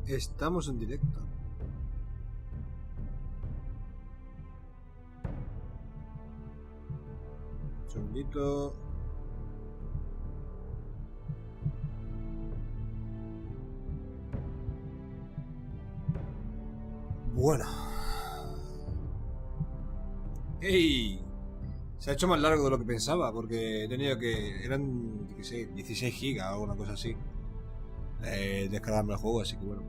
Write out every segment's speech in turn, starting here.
Estamos en directo. Un segundito. Bueno. ¡Ey! Se ha hecho más largo de lo que pensaba, porque he tenido que... Eran, qué sé, 16 gigas o una cosa así. Descargarme el juego, así que bueno.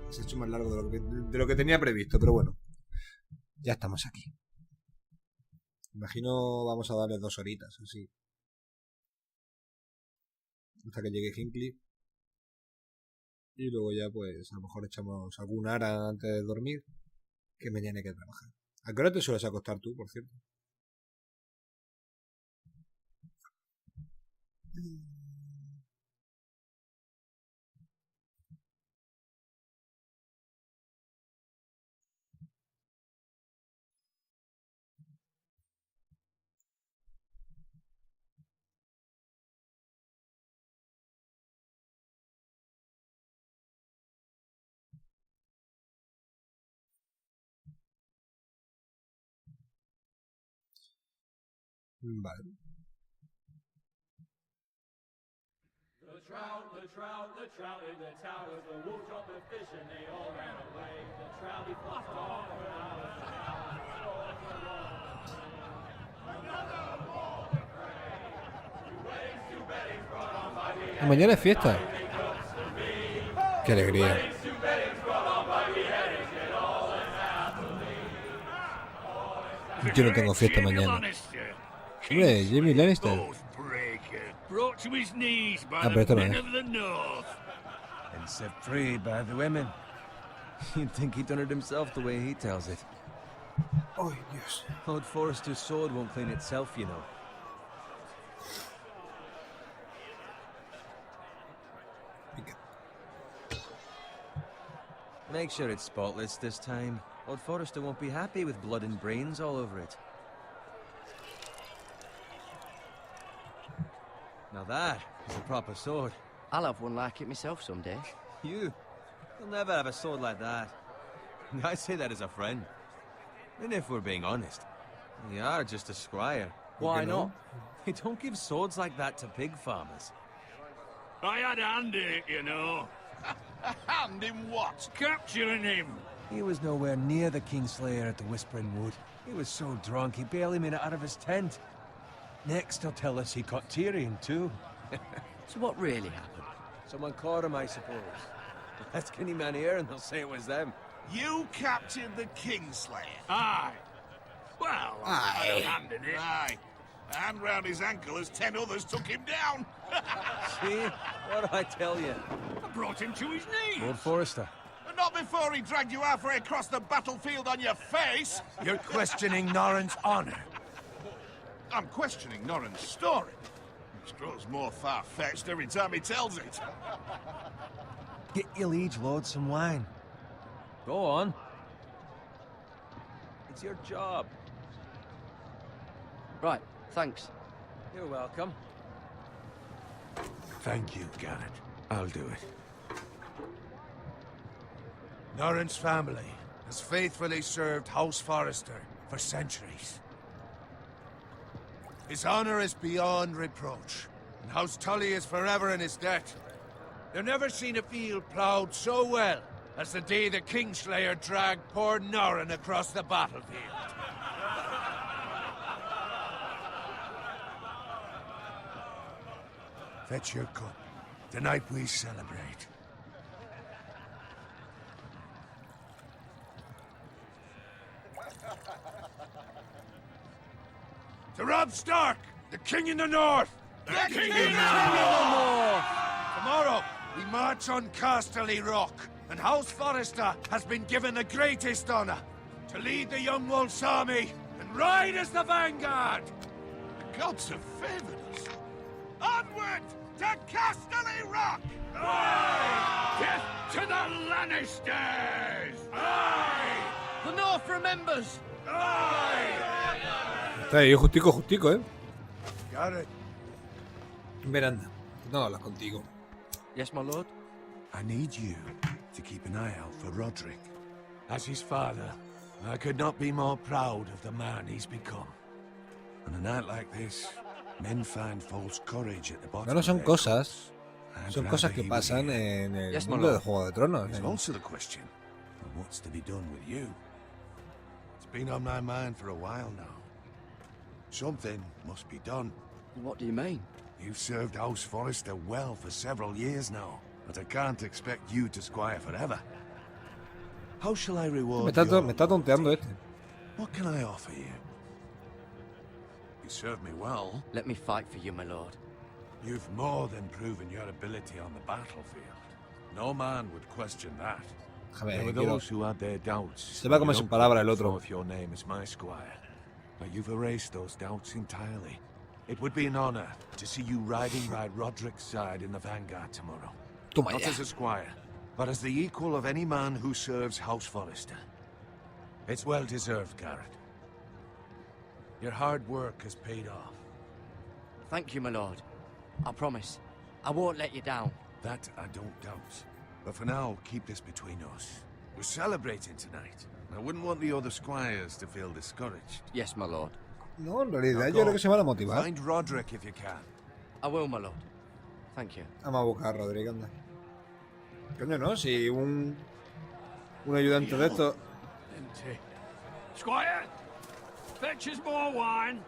Se ha hecho más largo de lo que tenía previsto, pero bueno. Ya estamos aquí. Imagino vamos a darle 2 horitas, así. Hasta que llegue Hinckley. Y luego ya pues a lo mejor echamos algún ara antes de dormir. Que mañana hay que trabajar. ¿A qué hora te sueles acostar tú, por cierto? Vale. The trout in the towers, the wolf dropped the fish and they all ran away. The trout he flopped off when I was Mañana es fiesta. Qué alegría. Yo no tengo fiesta mañana. Hombre, Jamie Lannister. Pero esto no es. And set free by the women. You'd think he done it himself the way he tells it. Ay, Dios. Lord Forrester's sword won't clean itself, you know. Make sure it's spotless this time. Lord Forrester won't be happy with blood and brains all over it. Now that is a proper sword. I'll have one like it myself someday. You'll never have a sword like that. I say that as a friend. And if we're being honest, you are just a squire. Why not? They don't give swords like that to pig farmers. I had a hand in it, you know. A hand in what? Capturing him. He was nowhere near the Kingslayer at the Whispering Wood. He was so drunk he barely made it out of his tent. Next he'll tell us he caught Tyrion too. So what really happened? Someone caught him, I suppose. Ask any man here and they'll say it was them. You captured the Kingslayer? Aye. Well, I had a hand in it. Aye. A hand round his ankle as 10 others took him down. See? What'd I tell you? I brought him to his knees. Lord Forrester. Not before he dragged you halfway across the battlefield on your face. You're questioning Norrin's honor. I'm questioning Norrin's story. Which grows more far-fetched every time he tells it. Get your liege lord some wine. Go on. It's your job. Right, thanks. You're welcome. Thank you, Garrett. I'll do it. Norrin's family has faithfully served House Forrester for centuries. His honor is beyond reproach, and House Tully is forever in his debt. They've never seen a field ploughed so well as the day the Kingslayer dragged poor Norrin across the battlefield. Fetch your cup. Tonight we celebrate. To Robb Stark, the King in the North! The King in the North! Tomorrow, we march on Casterly Rock, and House Forrester has been given the greatest honor to lead the Young Wolf's army and ride as the vanguard! The gods have favored us. Onward to Casterly Rock! Aye! Death to the Lannisters! Aye! The North remembers! Aye! Está ahí, justico, justico, ¿eh? Garrett, Miranda, no hablas contigo. Yes, my lord? I need you to keep an eye out for Roderick. As his father, I could not be more proud of the man he's become. On a night like this, men find false courage at the bottom No, no of son their cosas. coats. Son I'd cosas rather que he were pasan here. en el Yes, my mundo de lord. Juego de Tronos. There's also the question of what's to be done with you. It's been on my mind for a while now. Something must be done. What do you mean? You've served House Forrester well for several years now, but I can't expect you to squire forever. How shall I reward Me está tonteando este. What can I offer you? You serve me well. Let me fight for you, my lord. You've more than proven your ability on the battlefield. No man would question that. Déjame, There were quiero... those who had their doubts. Se va a comer You sus don't palabras el put otro. forth your name as my squire, but you've erased those doubts entirely. It would be an honor to see you riding by Roderick's side in the vanguard tomorrow. Toma Not ya. as a squire, but as the equal of any man who serves House Forrester. It's well deserved, Garrett. Your hard work has paid off. Thank you, my lord. I promise. I won't let you down. That I don't doubt. But for now, keep this between us. We're celebrating tonight. I wouldn't want the other squires to feel discouraged. Yes, my lord. No, en realidad Now yo go. creo que se van a motivar. Find Roderick if you can. I will, my lord. Thank you. Vamos a buscar a Roderick, anda. Coño, no, si un ayudante de estos... Empty. Squire, fetch us more wine.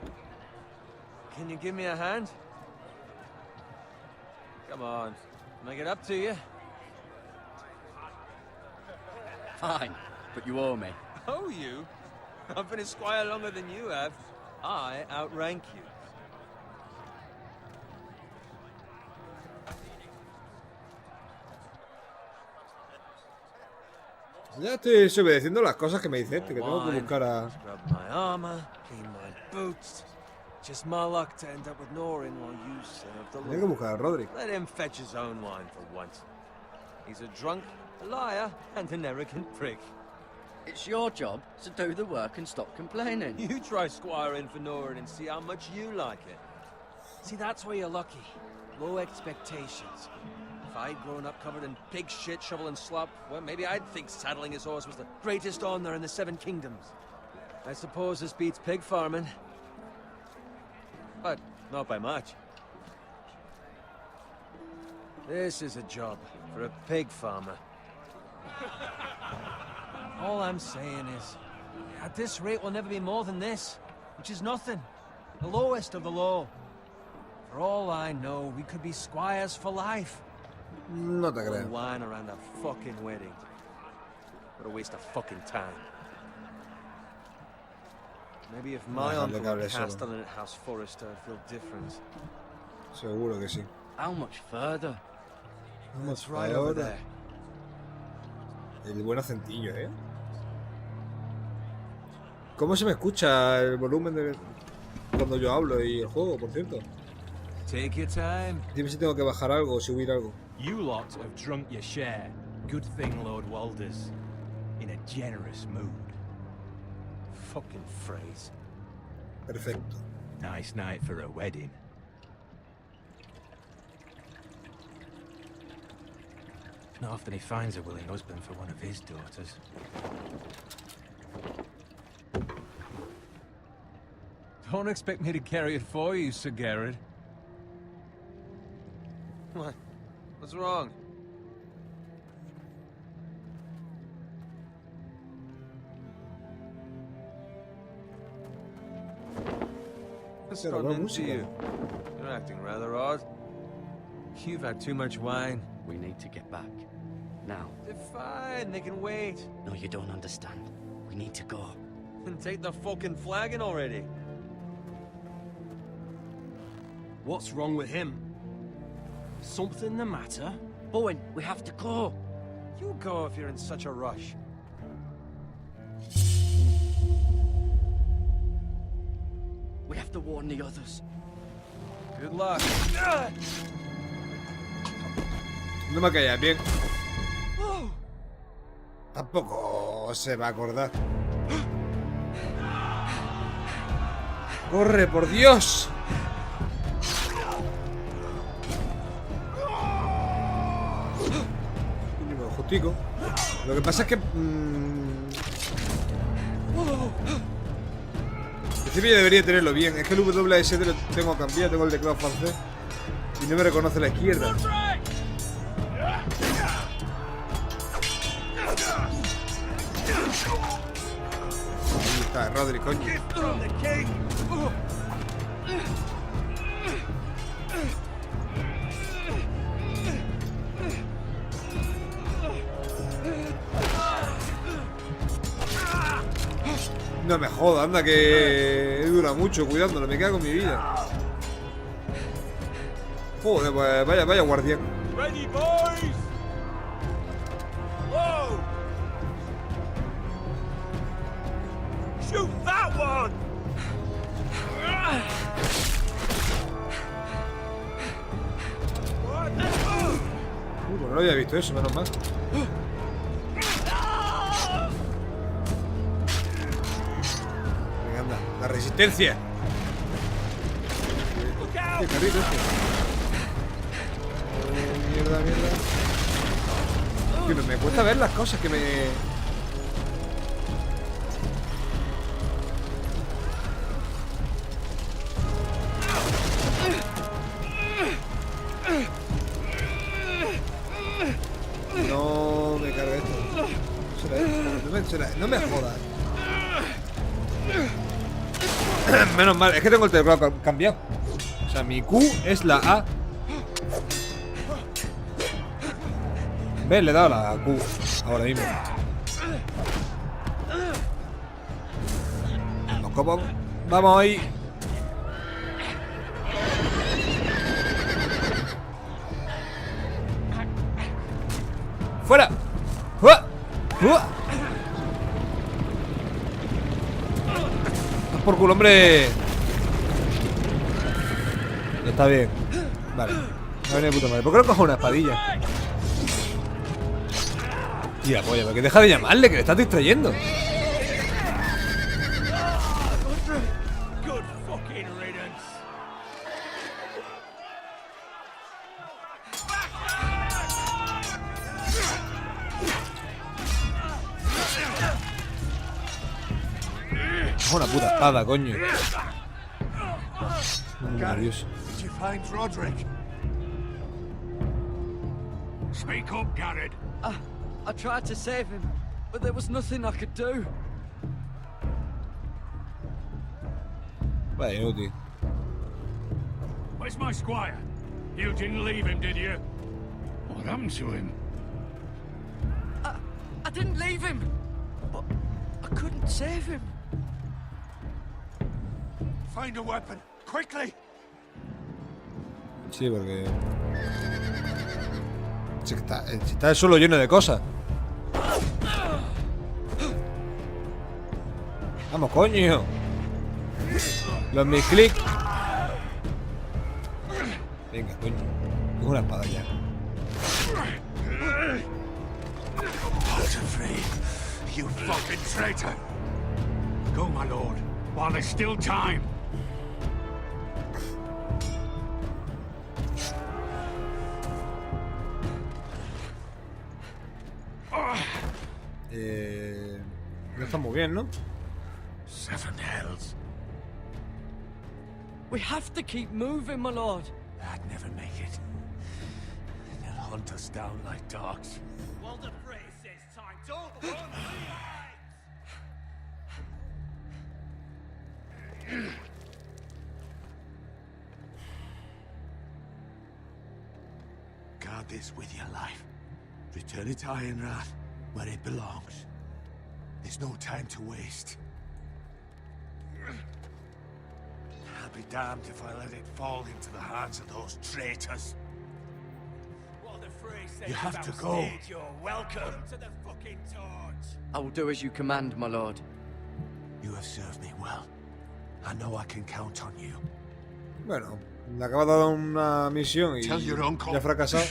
Can you give me a hand? Come on. Can I get up to you? Fine, but you owe me. Oh, you? I've been a squire longer than you have. I outrank you. Ya estoy desobedeciendo las cosas que me dice este, que tengo que Wine. buscar a... Scrub my armor, clean my boots. Just my luck to end up with Norin while you serve the Tengo que Lord. buscar a Roderick. Let him fetch his own wine for once. He's a drunk, a liar, and an arrogant prick. It's your job to do the work and stop complaining. You try squiring for Norin and see how much you like it. See, that's where you're lucky. Low expectations. If I'd grown up covered in pig shit, shovel and slop, well, maybe I'd think saddling his horse was the greatest honor in the Seven Kingdoms. I suppose this beats pig farming. But not by much. This is a job for a pig farmer. All I'm saying is, at this rate we'll never be more than this, which is nothing. The lowest of the low. For all I know, we could be squires for life. No te All creo. wine around a fucking wedding. What a waste of fucking time. Maybe if my Déjale que uncle hable had solo. cast on it at House Forrester, I'd feel different. Seguro que sí. How much further? That's right over ahora. there. El buen acentillo, ¿eh? ¿Cómo se me escucha el volumen de cuando yo hablo y el juego, por cierto? Take your time. Dime si tengo que bajar algo o subir algo. You lot have drunk your share. Good thing Lord Walder's in a generous mood. Fucking phrase. Perfecto. Nice night for a wedding. Not often he finds a willing husband for one of his daughters. Don't expect me to carry it for you, Sir Garrett. What? What's wrong? What's Pero gotten buena into música. you? You're acting rather odd. You've had too much wine. We need to get back. Now. They're fine, they can wait. No, you don't understand. We need to go. And take the fucking flagon already. What's wrong with him? Something the matter? Bowen, we have to go. You go if you're in such a rush. We have to warn the others. Good luck. No me callas bien. Tampoco se va a acordar. ¡Corre, por Dios! justico. Lo que pasa es que... En principio yo debería tenerlo bien. Es que el WSD lo tengo cambiado, tengo el teclado francés. Y no me reconoce la izquierda. Ahí está, Rodri, coño. No me joda, anda que dura mucho cuidándolo, me cago en mi vida. Joder, pues vaya guardián. Ready, boys! Whoa! Shoot that one! Pues no había visto eso, menos mal. Venga, anda, la resistencia. Qué carrito este. Mierda. Que me cuesta ver las cosas que me... No me carga esto. No me jodas. Menos mal, es que tengo el teclado cambiado. O sea, mi Q es la A. ¿Ves? Le he dado la Q ahora mismo. Vamos ahí. ¡Fuera! ¡Uah! ¡Uah! Por culo, hombre. Está bien. Vale. No viene de puta madre. ¿Por qué no cojo una espadilla? Tía, polla, porque deja de llamarle, que le estás distrayendo. Good fucking riddance. Cojo una puta espada, coño. Nervioso. Did you find Roderick? Speak up, Garrett. I tried to save him, but there was nothing I could do. Vaya inútil. Where's my squire? You didn't leave him, did you? What happened to him? I didn't leave him, but I couldn't save him. Find a weapon, quickly! Sí, porque... Si está solo lleno de cosas. Vamos, coño. Los mis clics. Venga, coño. Coge una espada ya. You fucking traitor! Go, my lord, while there's still time. No está muy bien, ¿no? Seven hells. We have to keep moving, my lord. I'd never make it. They'll hunt us down like dogs. Well, the phrase says time. Don't run. Guard this with your life. Return it to Ironrath, where it belongs. There's no time to waste. I'll be damned if I let it fall into the hands of those traitors. Well, the phrase says You have to without go. stage, you're welcome to the fucking torch. I will do as you command, my lord. You have served me well. I know I can count on you. Bueno, le acaba de dar una misión y Tell your uncle. ya ha fracasado.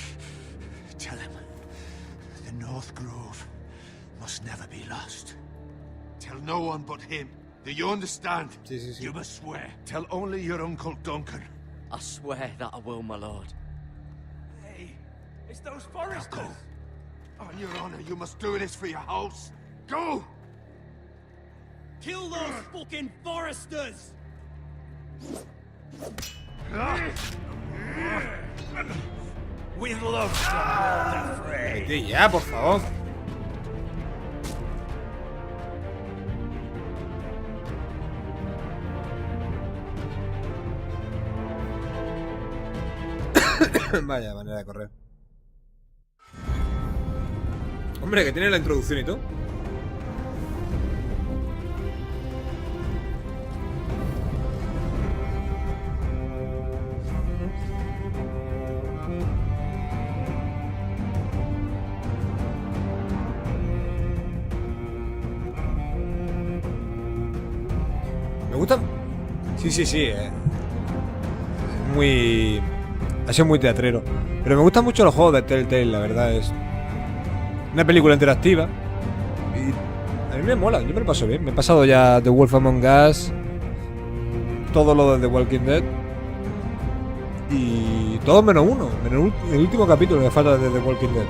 Tell him the North Grove must never be lost. Tell no one but him. Do you understand? Sí, sí, sí. You must swear. Tell only your Uncle Duncan. I swear that I will, my lord. Hey, it's those foresters. Go. On your honor, you must do this for your house. Go! Kill those fucking foresters! With love from Lord Frey. Vete ya, por favor. Vaya manera de correr. Hombre, que tiene la introducción y todo. Me gusta. Sí. Muy. Ha sido muy teatrero. Pero me gustan mucho los juegos de Telltale, la verdad. Es una película interactiva. Y a mí me mola, yo me lo paso bien. Me he pasado ya The Wolf Among Us, todo lo de The Walking Dead. Y todo menos uno. Menos el último capítulo me falta de The Walking Dead.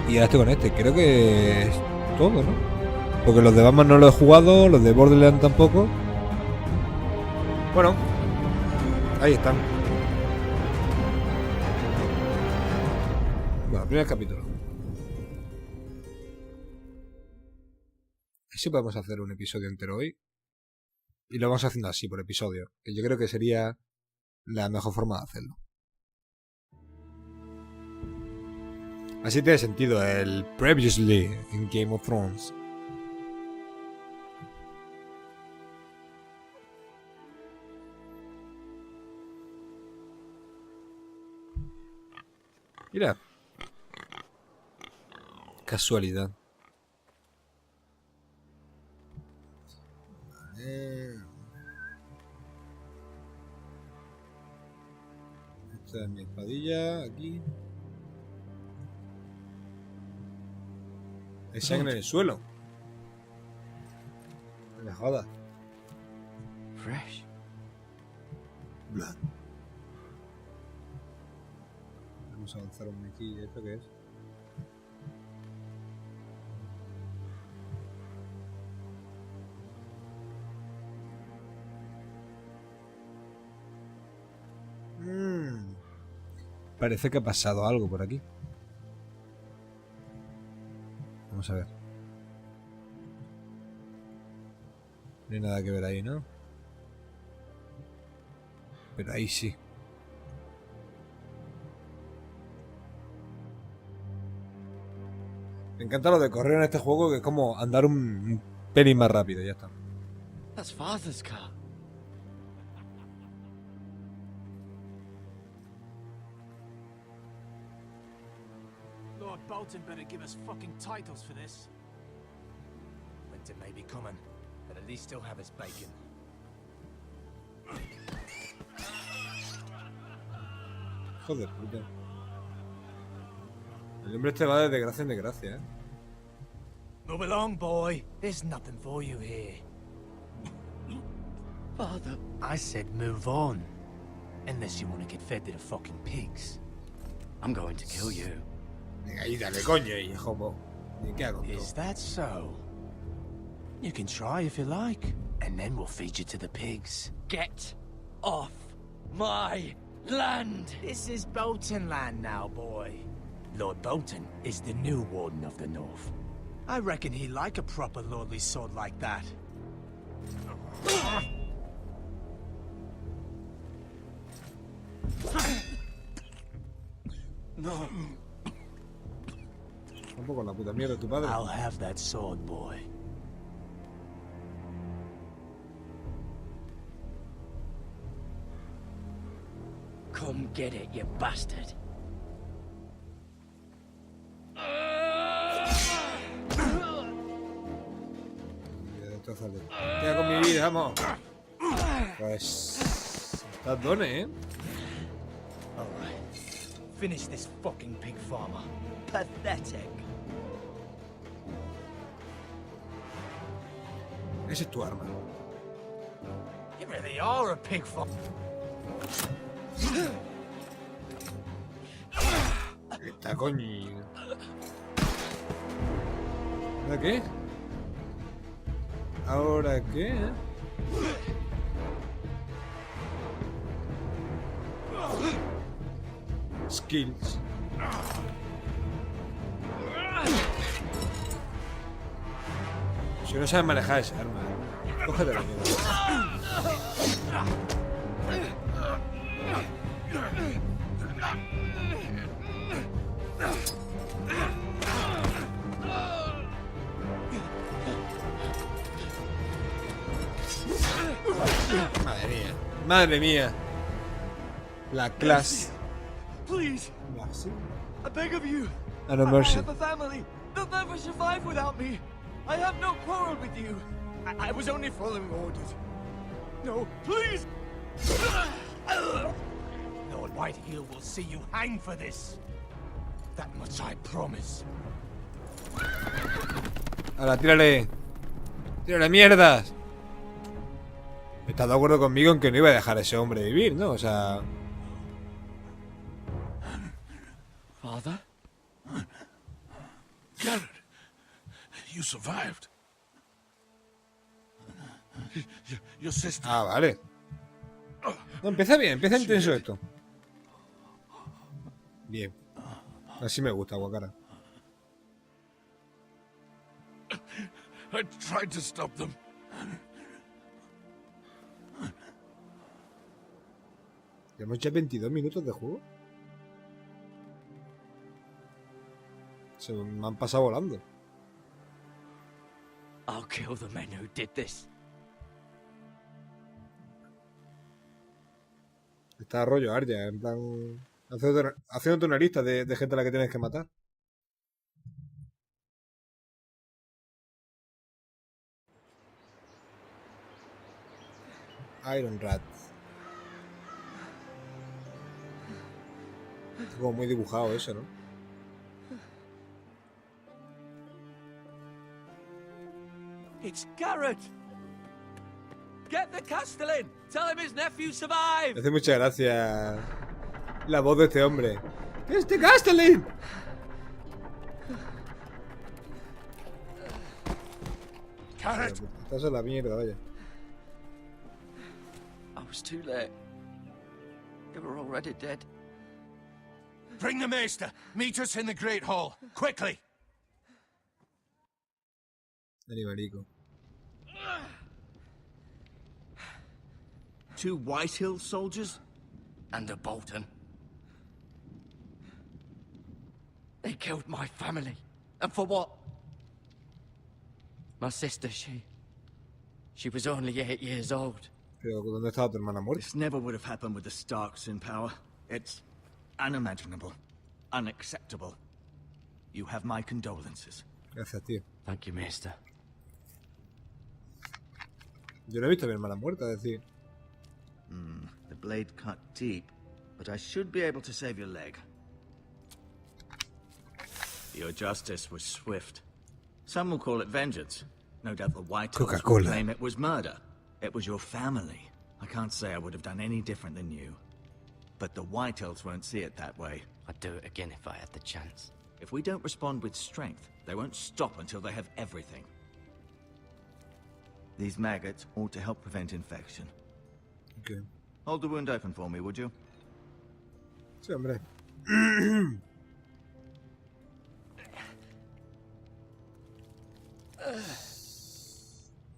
Y ahora estoy con este. Creo que es todo, ¿no? Porque los de Batman no los he jugado, los de Borderlands tampoco. Bueno, ahí están. Bueno, primer capítulo. Así podemos hacer un episodio entero hoy. Y lo vamos haciendo así, por episodio. Que yo creo que sería la mejor forma de hacerlo. Así tiene sentido el Previously en Game of Thrones. Mira. Casualidad. Vale. Esta es mi espadilla, aquí. Hay sangre en el suelo. No me jodas. Fresh. Blood. Vamos a avanzar un aquí. ¿Esto qué es? Parece que ha pasado algo por aquí. Vamos a ver. No hay nada que ver ahí, ¿no? Pero ahí sí. Me encanta lo de correr en este juego, que es como andar un pelín más rápido, ya está. That's Father's car. Lord Bolton better give us fucking titles for this. Winter may be coming, but at least he'll have his bacon. Joder, puta. El hombre este va de desgracia en desgracia, Move along, boy. There's nothing for you here. Father. I said move on. Unless you want to get fed to the fucking pigs. I'm going to kill you. Venga, ahí dale coño, hijo. Ni qué hago. Is that so? You can try if you like, and then we'll feed you to the pigs. Get off my land! This is Bolton land now, boy. Lord Bolton is the new Warden of the North. I reckon he'd like a proper lordly sword like that. No. Un poco la puta mierda tu padre. I'll have that sword, boy. Come get it, you bastard. Queda con mi vida, vamos. Pues... Estás done, All right. Finish this fucking pig farmer. Pathetic. Ese es tu arma. You really are a pig farmer. Está coño. ¿Ahora qué? ¿Ahora qué? Skills. Si no sabes manejar esa arma, cógete la mierda. Madre mía. Madre mía. La clase. Please, Merci. I beg of you. Ah, no I mercy. have a family. They'll never survive without me. I have no quarrel with you. I was only following orders. No, please. Lord Whiteheel will see you hang for this. That much I promise. Ahora, tírale. Tírale mierdas. ¿Estás de acuerdo conmigo en que no iba a dejar a ese hombre vivir, no? O sea... Father? Garrett, you survived. Your sister. Ah, vale. No, empieza bien, empieza intenso esto. Bien. Así me gusta, Guacara. I tried to stop them. Llevamos ya 22 minutos de juego. Se me han pasado volando. I'll kill the men who did this. Está rollo Arya, en plan... Haciéndote una lista de gente a la que tienes que matar. Iron Rat. Está como muy dibujado eso, ¿no? It's Garrett! Get the Castellan! Tell him his nephew survived! Me hace mucha gracia la voz de este hombre. ¡Este Castellan! Garrett! Estás en la mierda, vaya. I was too late. They were already dead. Bring the maester. Meet us in the Great Hall. Quickly. Animalico. 2 Whitehill soldiers? And a Bolton. They killed my family. And for what? My sister, she was only 8 years old. Pero ¿dónde estaba tu hermana muerta? This never would have happened with the Starks in power. It's unimaginable. Unacceptable. You have my condolences. Gracias, tío. Thank you, Maester. Yo no he visto a mi hermana muerta, es decir. The blade cut deep, but I should be able to save your leg. Your justice was swift. Some will call it vengeance. No doubt the Whitehills will Coca-Cola. claim it was murder. It was your family. I can't say I would have done any different than you. But the Whitehills won't see it that way. I'd do it again if I had the chance. If we don't respond with strength, they won't stop until they have everything. These maggots ought to help prevent infection. Okay. Hold the wound open for me, would you? Sí, hombre.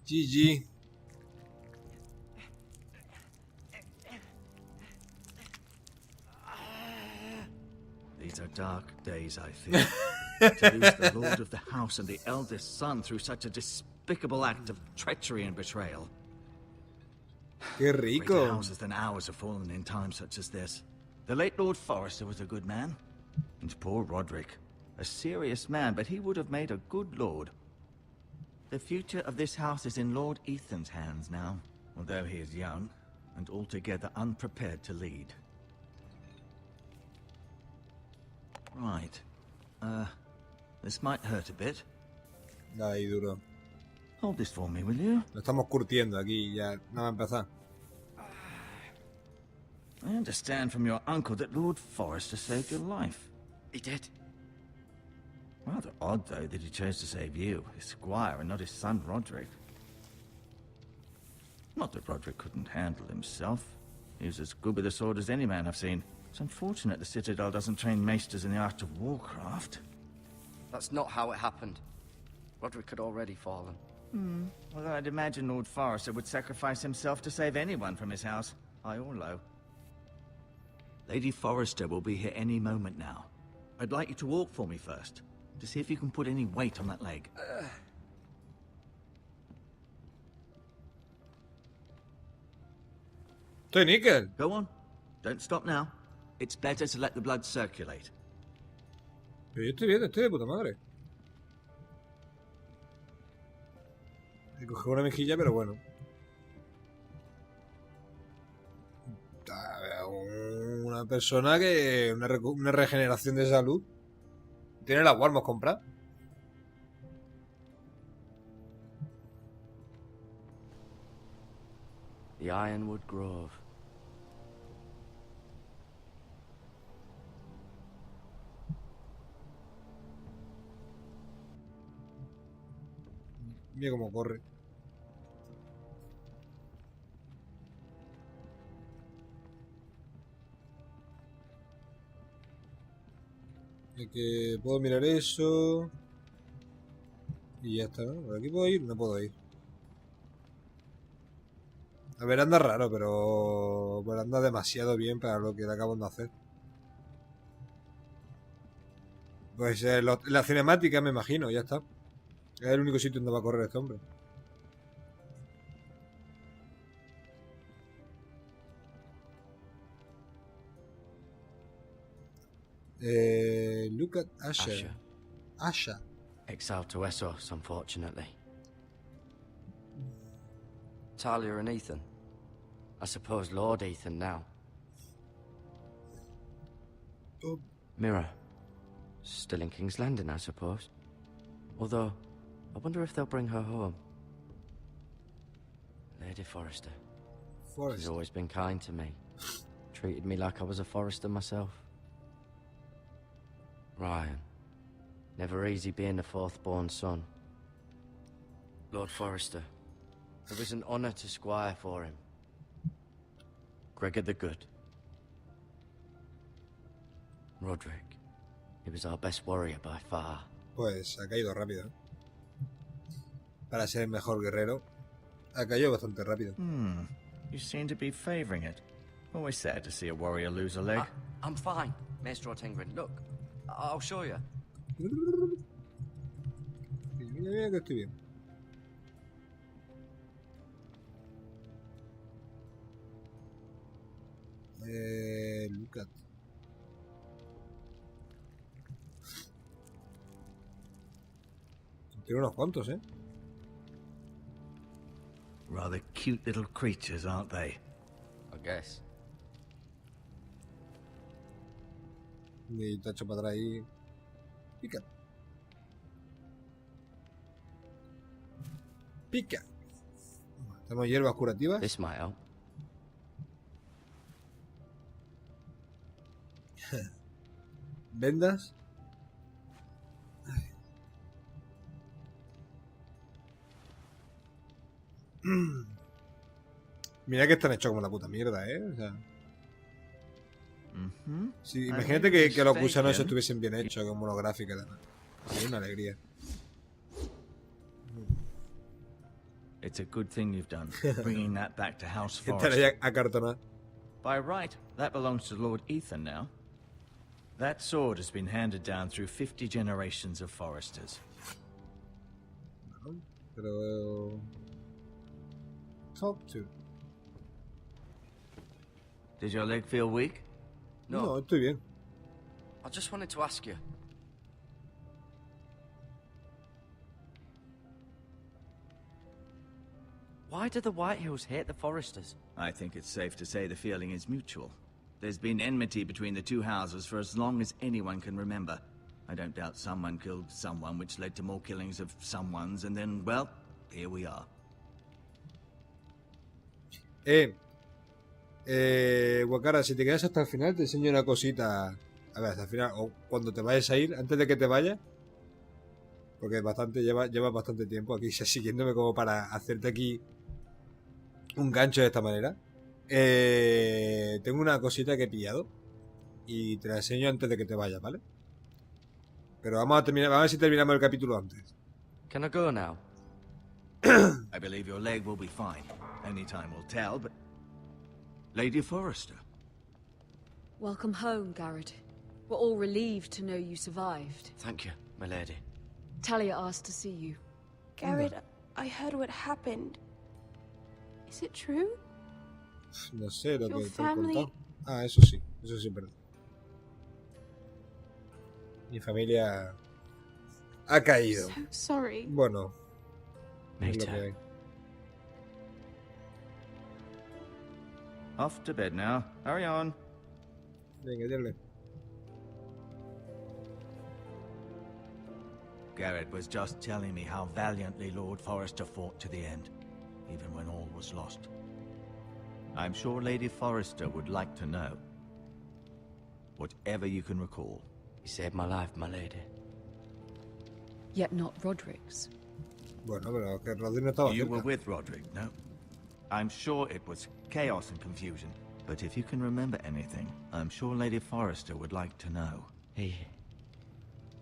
GG. These are dark days, I fear. To lose the lord of the house and the eldest son through such a despicable act of treachery and betrayal. Qué Greater rico. houses than ours have fallen in times such as this. The late Lord Forrester was a good man. And poor Roderick. A serious man, but he would have made a good lord. The future of this house is in Lord Ethan's hands now, although he is young and altogether unprepared to lead. Right. This might hurt a bit. Nada ahí duro. Hold this for me, will you? Lo estamos curtiendo aquí, ya nada va a empezar. I understand from your uncle that Lord Forrester saved your life. He did. Rather odd, though, that he chose to save you, his squire, and not his son Roderick. Not that Roderick couldn't handle himself. He was as good with a sword as any man I've seen. It's unfortunate the Citadel doesn't train maesters in the art of warcraft. That's not how it happened. Roderick had already fallen. Well, I'd imagine Lord Forrester would sacrifice himself to save anyone from his house, high or low. Lady Forrester will be here any moment now. I'd like you to walk for me first, to see if you can put any weight on that leg. Estoy níquel. Go on. Don't stop now. It's better to let the blood circulate. Pero yo estoy bien, estoy de puta madre. Me cogió una mejilla, pero bueno. Una persona que... Una regeneración de salud. Tiene las Warmos compradas. The Ironwood Grove. Mira cómo corre. Que puedo mirar eso. Y ya está, ¿no? ¿Por aquí puedo ir? No puedo ir. A ver, anda raro, pero anda demasiado bien para lo que le acabo de hacer. Pues la cinemática, me imagino, ya está. Es el único sitio donde va a correr este hombre. Look at Asher. Asher. Exiled to Essos, unfortunately. Talia and Ethan. I suppose Lord Ethan now. Oh. Mirror. Still in King's Landing, I suppose. Although, I wonder if they'll bring her home. Lady Forrester. She's always been kind to me. Treated me like I was a Forrester myself. Ryan. Never easy being the fourth-born son. Lord Forrester. It was an honor to squire for him. Gregor the Good. Roderick. He was our best warrior by far. Pues ha caído rápido. Para ser el mejor guerrero, ha caído bastante rápido. You seem to be favoring it. Always sad to see a warrior lose a leg. I'm fine, Maestro Tengrin. Look, I'll show you. Mira que estoy bien. Look at. Tiene unos cuantos, Rather cute little creatures, aren't they? I guess. Y tacho para atrás ahí. Pica. Pica. Tenemos hierbas curativas. This might help. Vendas. Mira que están hechos como la puta mierda, O sea, sí, imagínate que los gusanos estuviesen bien hechos, con monográfica y demás. Sería una alegría. It's a good thing you've done, bringing that back to House Estar Forrester. ahí acartonado. By right, that belongs to Lord Ethan now. That sword has been handed down through 50 generations of Forresters. Pero... Talk to. Did your leg feel weak? No, estoy bien. I just wanted to ask you. Why do the Whitehills hate the Forresters? I think it's safe to say the feeling is mutual. There's been enmity between the two houses for as long as anyone can remember. I don't doubt someone killed someone, which led to more killings of someones, and then, well, here we are. Wakara, si te quedas hasta el final te enseño una cosita A ver, hasta el final, o cuando te vayas a ir, antes de que te vayas, porque lleva bastante tiempo aquí siguiéndome como para hacerte aquí un gancho de esta manera. Tengo una cosita que he pillado y te la enseño antes de que te vayas, ¿vale? Pero vamos a ver si terminamos el capítulo antes. Can I go now? I believe your leg will be fine. Only time will tell, but... Lady Forrester. Welcome home, Garrett. We're all relieved to know you survived. Thank you, my lady. Talia asked to see you. Garrett, I heard what happened. Is it true? No sé lo Your que te han family- contado. Ah, eso sí es verdad. Mi familia ha caído. So sorry. Bueno, Me es lo que too. hay. Off to bed now. Hurry on. Venga, dale. Garrett was just telling me how valiantly Lord Forrester fought to the end, even when all was lost. I'm sure Lady Forrester would like to know. Whatever you can recall. You saved my life, my lady. Yet not Roderick's. Bueno, pero que Rodri no estaba You were cerca. with Roderick, no? I'm sure it was chaos and confusion. But if you can remember anything, I'm sure Lady Forrester would like to know. He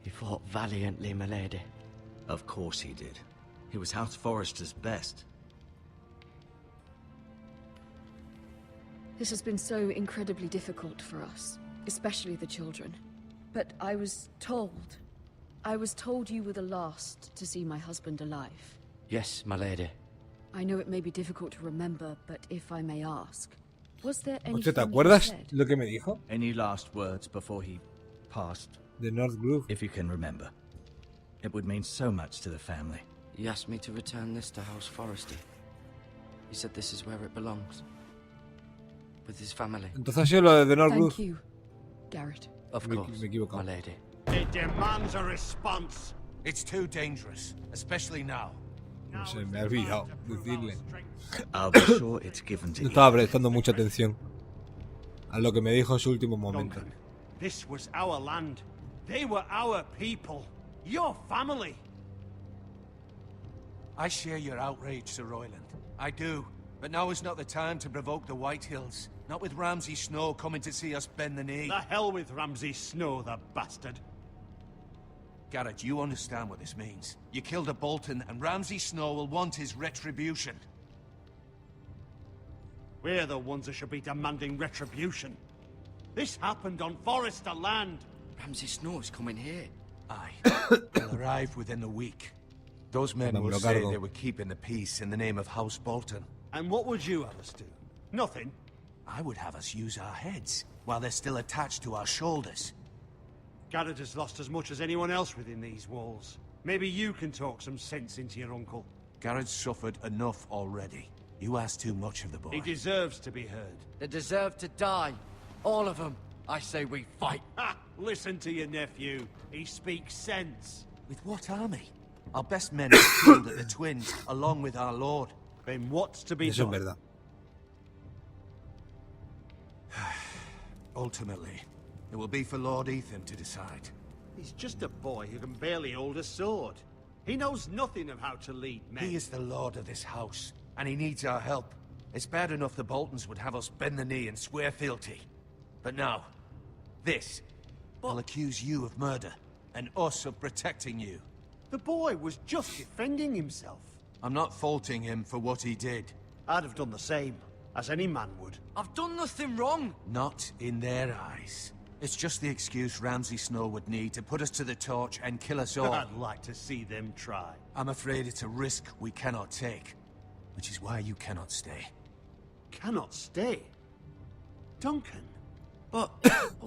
fought valiantly, my lady. Of course he did. He was House Forrester's best. This has been so incredibly difficult for us, especially the children. But I was told you were the last to see my husband alive. Yes, my lady. I know it may be difficult to remember, but if I may ask, was there anything Hostia, ¿te he acuerdas said? lo que me dijo? Any last words before he passed? De North Groove. If you can remember. It would mean so much to the family. He asked me to return this to House Forrester. He said this is where it belongs. With his family. Entonces ha sido lo de The North Thank Groove. you, Garrett. Of Me he course, equivocado. my lady. It demands a response. It's too dangerous, especially now. No sé, me ha olvidado decirle. I'll be sure it's given to No you. estaba prestando mucha atención a lo que me dijo en su último momento. Duncan, this was our land. They were our people. Your family. I share your outrage, Sir Royland. I do. But now is not the time to provoke the White Hills. Not with Ramsay Snow coming to see us bend the knee. The hell with Ramsay Snow, the bastard. Garrett, you understand what this means. You killed a Bolton, and Ramsay Snow will want his retribution. We're the ones that should be demanding retribution. This happened on Forrester land. Ramsay Snow's coming here. Aye. He'll arrive within a week. Those men Me will lo say cargo. they were keeping the peace in the name of House Bolton. And what would you have us do? Nothing. I would have us use our heads, while they're still attached to our shoulders. Garrett has lost as much as anyone else within these walls. Maybe you can talk some sense into your uncle. Garrett's suffered enough already. You ask too much of the boy. He deserves to be heard. They deserve to die. All of them. I say we fight. Ha! Listen to your nephew. He speaks sense. With what army? Our best men were killed at the Twins, along with our lord. Then what's to be Eso es done? verdad. Ultimately, it will be for Lord Ethan to decide. He's just a boy who can barely hold a sword. He knows nothing of how to lead men. He is the lord of this house, and he needs our help. It's bad enough the Boltons would have us bend the knee and swear fealty. But now, this. I'll accuse you of murder, and us of protecting you. The boy was just defending himself. I'm not faulting him for what he did. I'd have done the same, as any man would. I've done nothing wrong. Not in their eyes. It's just the excuse Ramsay Snow would need to put us to the torch and kill us all. I'd like to see them try. I'm afraid it's a risk we cannot take, which is why you cannot stay. Cannot stay. Duncan. But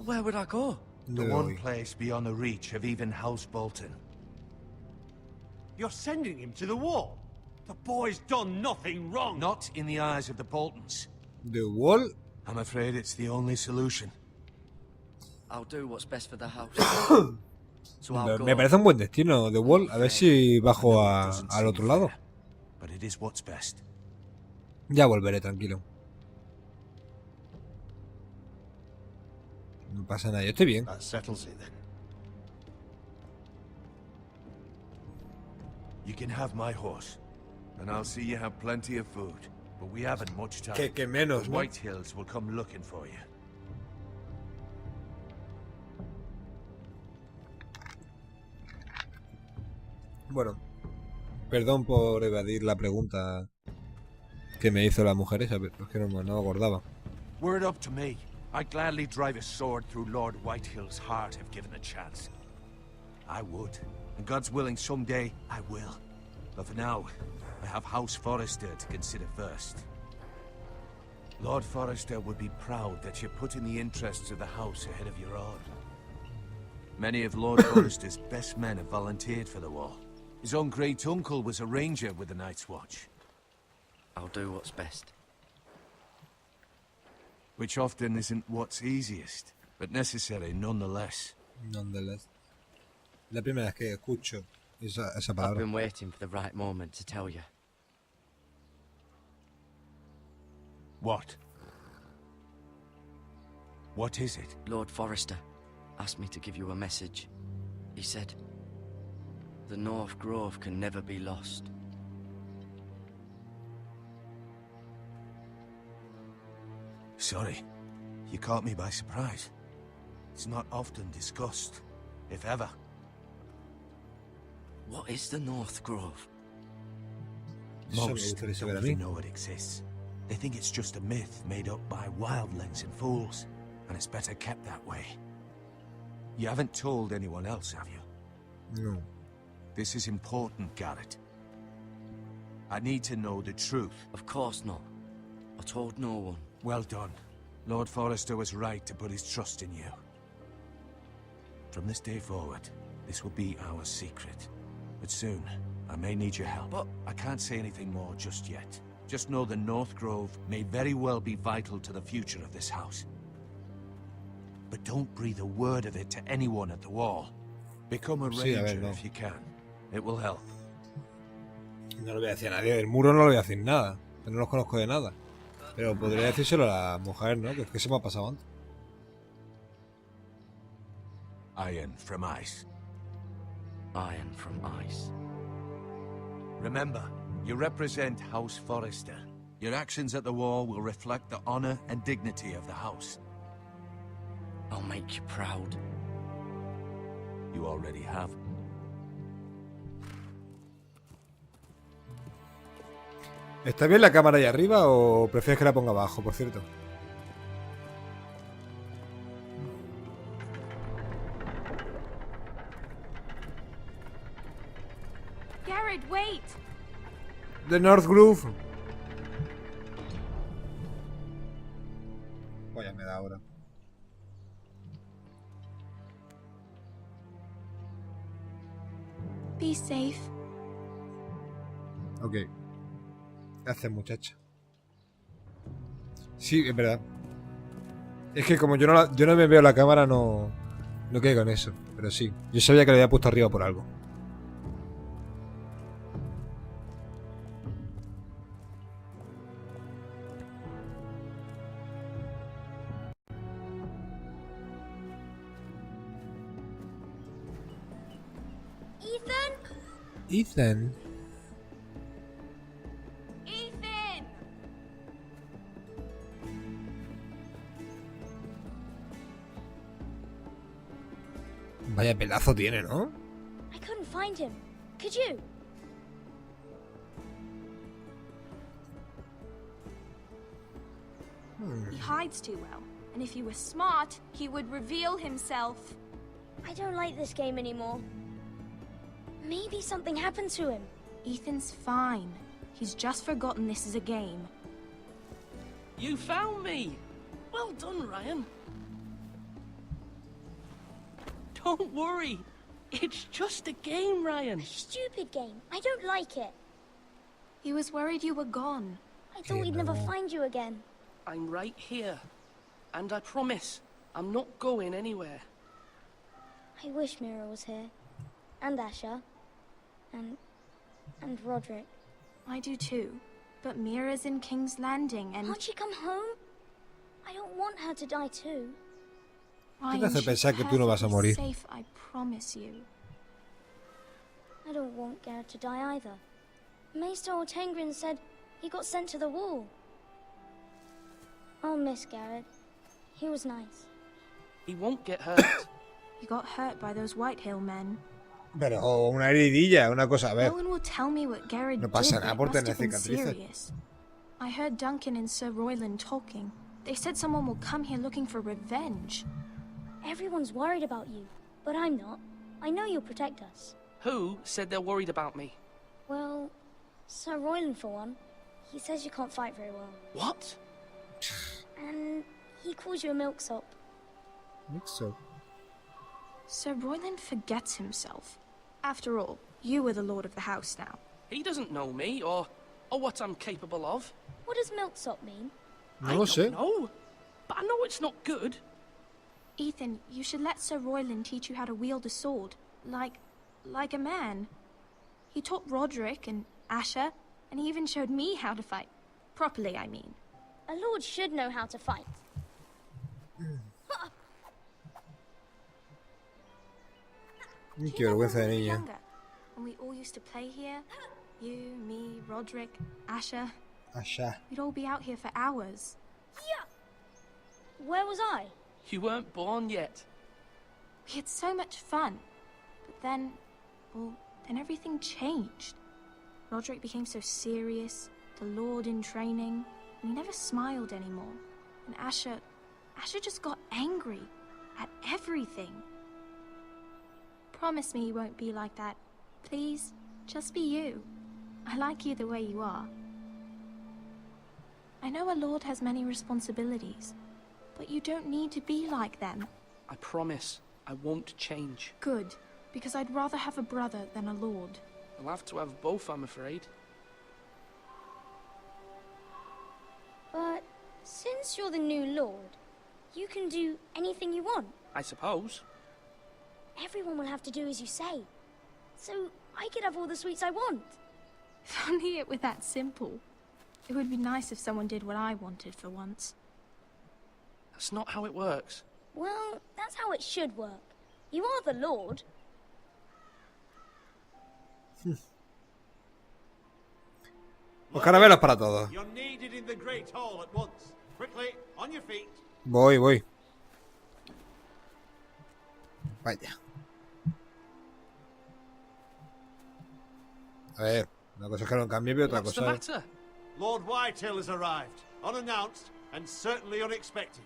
where would I go? The No. one place beyond the reach of even House Bolton. You're sending him to the wall. The boy's done nothing wrong. Not in the eyes of the Boltons. The Wall. I'm afraid it's the only solution. I'll do what's best for the house. So I'll go. Me parece un buen destino, The Wall. A ver si bajo al otro lado. But it is what's best. Ya volveré, tranquilo. No pasa nada, yo estoy bien. That settles it then. You can have my horse, and I'll see you have plenty of food. But we haven't much time. Que menos, The ¿no? White Hills will come looking for you. Bueno, perdón por evadir la pregunta que me hizo la mujer esa, pero es que no me acordaba. Were it up to me, I'd gladly drive a sword through Lord Whitehill's heart if given a chance. I would. And God's willing, someday I will. But for now, I have House Forrester to consider first. Lord Forrester would be proud that you're putting the interests of the house ahead of your own. Many of Lord Forrester's best men have volunteered for the war. His own great-uncle was a ranger with the Night's Watch. I'll do what's best. Which often isn't what's easiest, but necessary nonetheless. Nonetheless. La primera vez que escucho esa I've palabra. been waiting for the right moment to tell you. What? What is it? Lord Forrester asked me to give you a message. He said, the North Grove can never be lost. Sorry, you caught me by surprise. It's not often discussed, if ever. What is the North Grove? Most don't even know it exists. They think it's just a myth made up by wildlings and fools, and it's better kept that way. You haven't told anyone else, have you? No. This is important, Garrett. I need to know the truth. Of course not. I told no one. Well done. Lord Forrester was right to put his trust in you. From this day forward, this will be our secret. But soon, I may need your help. But I can't say anything more just yet. Just know the North Grove may very well be vital to the future of this house. But don't breathe a word of it to anyone at the wall. Become a ranger if you can. It will help. No lo voy a decir a nadie. Del muro no lo voy a decir nada. No los conozco de nada. Pero podría decírselo a la mujer, ¿no? Que es que se me ha pasado antes. Iron from ice. Iron from ice. Remember, you represent House Forrester. Your actions at the war will reflect the honor and dignity of the house. I'll make you proud. You already have. ¿Está bien la cámara ahí arriba o prefieres que la ponga abajo, por cierto? Garrett, wait! The North Grove. Vaya, me da ahora. Be safe. Ok. ¿Qué haces, muchacha? Sí, es verdad. Es que como yo no me veo la cámara, no caigo en eso. Pero sí, yo sabía que le había puesto arriba por algo. Ethan. Ethan! Vaya pelazo tiene, ¿no? I couldn't find him. Could you? He hides too well, and if he was smart, he would reveal himself. I don't like this game anymore. Maybe something happened to him. Ethan's fine. He's just forgotten this is a game. You found me! Well done, Ryan. Don't worry. It's just a game, Ryan. A stupid game. I don't like it. He was worried you were gone. I thought we'd never find you again. I'm right here. And I promise, I'm not going anywhere. I wish Mira was here. And Asher. And Roderick. I do too. But Mira's in King's Landing and... Can't she come home? I don't want her to die too. ¿Qué te hace pensar que tú no vas a morir? Safe, I promise you. I don't want Garrett to die either. Maester Ortengrin said he got sent to the wall. I'll miss Garrett. He was nice. He won't get hurt. You got hurt by those Whitehill men. Pero una heridilla, una cosa, a ver. No one will tell me what Garrett No did. pasa But nada it por must tener have been cicatrices. serious. I heard Duncan and Sir Royland talking. They said someone will come here looking for revenge. Everyone's worried about you, but I'm not. I know you'll protect us. Who said they're worried about me? Well, Sir Royland for one. He says you can't fight very well. What? And he calls you a milksop. Milksop? Sir Royland forgets himself. After all, you are the lord of the house now. He doesn't know me or what I'm capable of. What does milksop mean? No lo sé. No, but I know it's not good. Ethan, you should let Sir Royland teach you how to wield a sword. Like a man. He taught Roderick and Asher, and he even showed me how to fight. Properly, I mean. A lord should know how to fight. Qué vergüenza de Remember when we were niña. younger, when we all used to play here? You, me, Roderick, Asher. Allá. We'd all be out here for hours. Yeah. Where was I? You weren't born yet. We had so much fun. But then, well, then everything changed. Roderick became so serious, the Lord in training, and he never smiled anymore. And Asher just got angry at everything. Promise me you won't be like that. Please, just be you. I like you the way you are. I know a lord has many responsibilities, but you don't need to be like them. I promise I won't change. Good, because I'd rather have a brother than a lord. I'll have to have both, I'm afraid. But since you're the new lord, you can do anything you want. I suppose. Everyone will have to do as you say. So I could have all the sweets I want. If only it were that simple. It would be nice if someone did what I wanted for once. That's not how it works. Well, that's how it should work. You are the lord. Los caramelos para todos. You're needed in the Great Hall at once. Quickly, on your feet. Voy. Vaya. A ver, una cosa es que no cambie, pero otra What's the cosa... matter? Lord Whitehill has arrived, unannounced and certainly unexpected.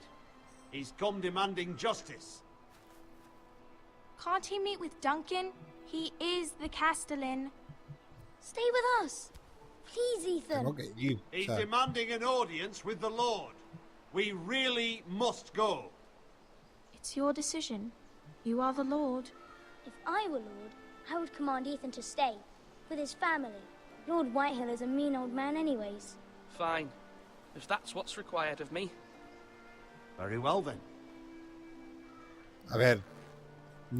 He's come demanding justice. Can't he meet with Duncan? He is the Castellan. Stay with us. Please, Ethan. Tengo que ir, He's o sea, demanding an audience with the Lord. We really must go. It's your decision. You are the Lord. If I were lord, I would command Ethan to stay with his family. Lord Whitehill is a mean old man anyways. Fine. If that's what's required of me. Very well then. a ver.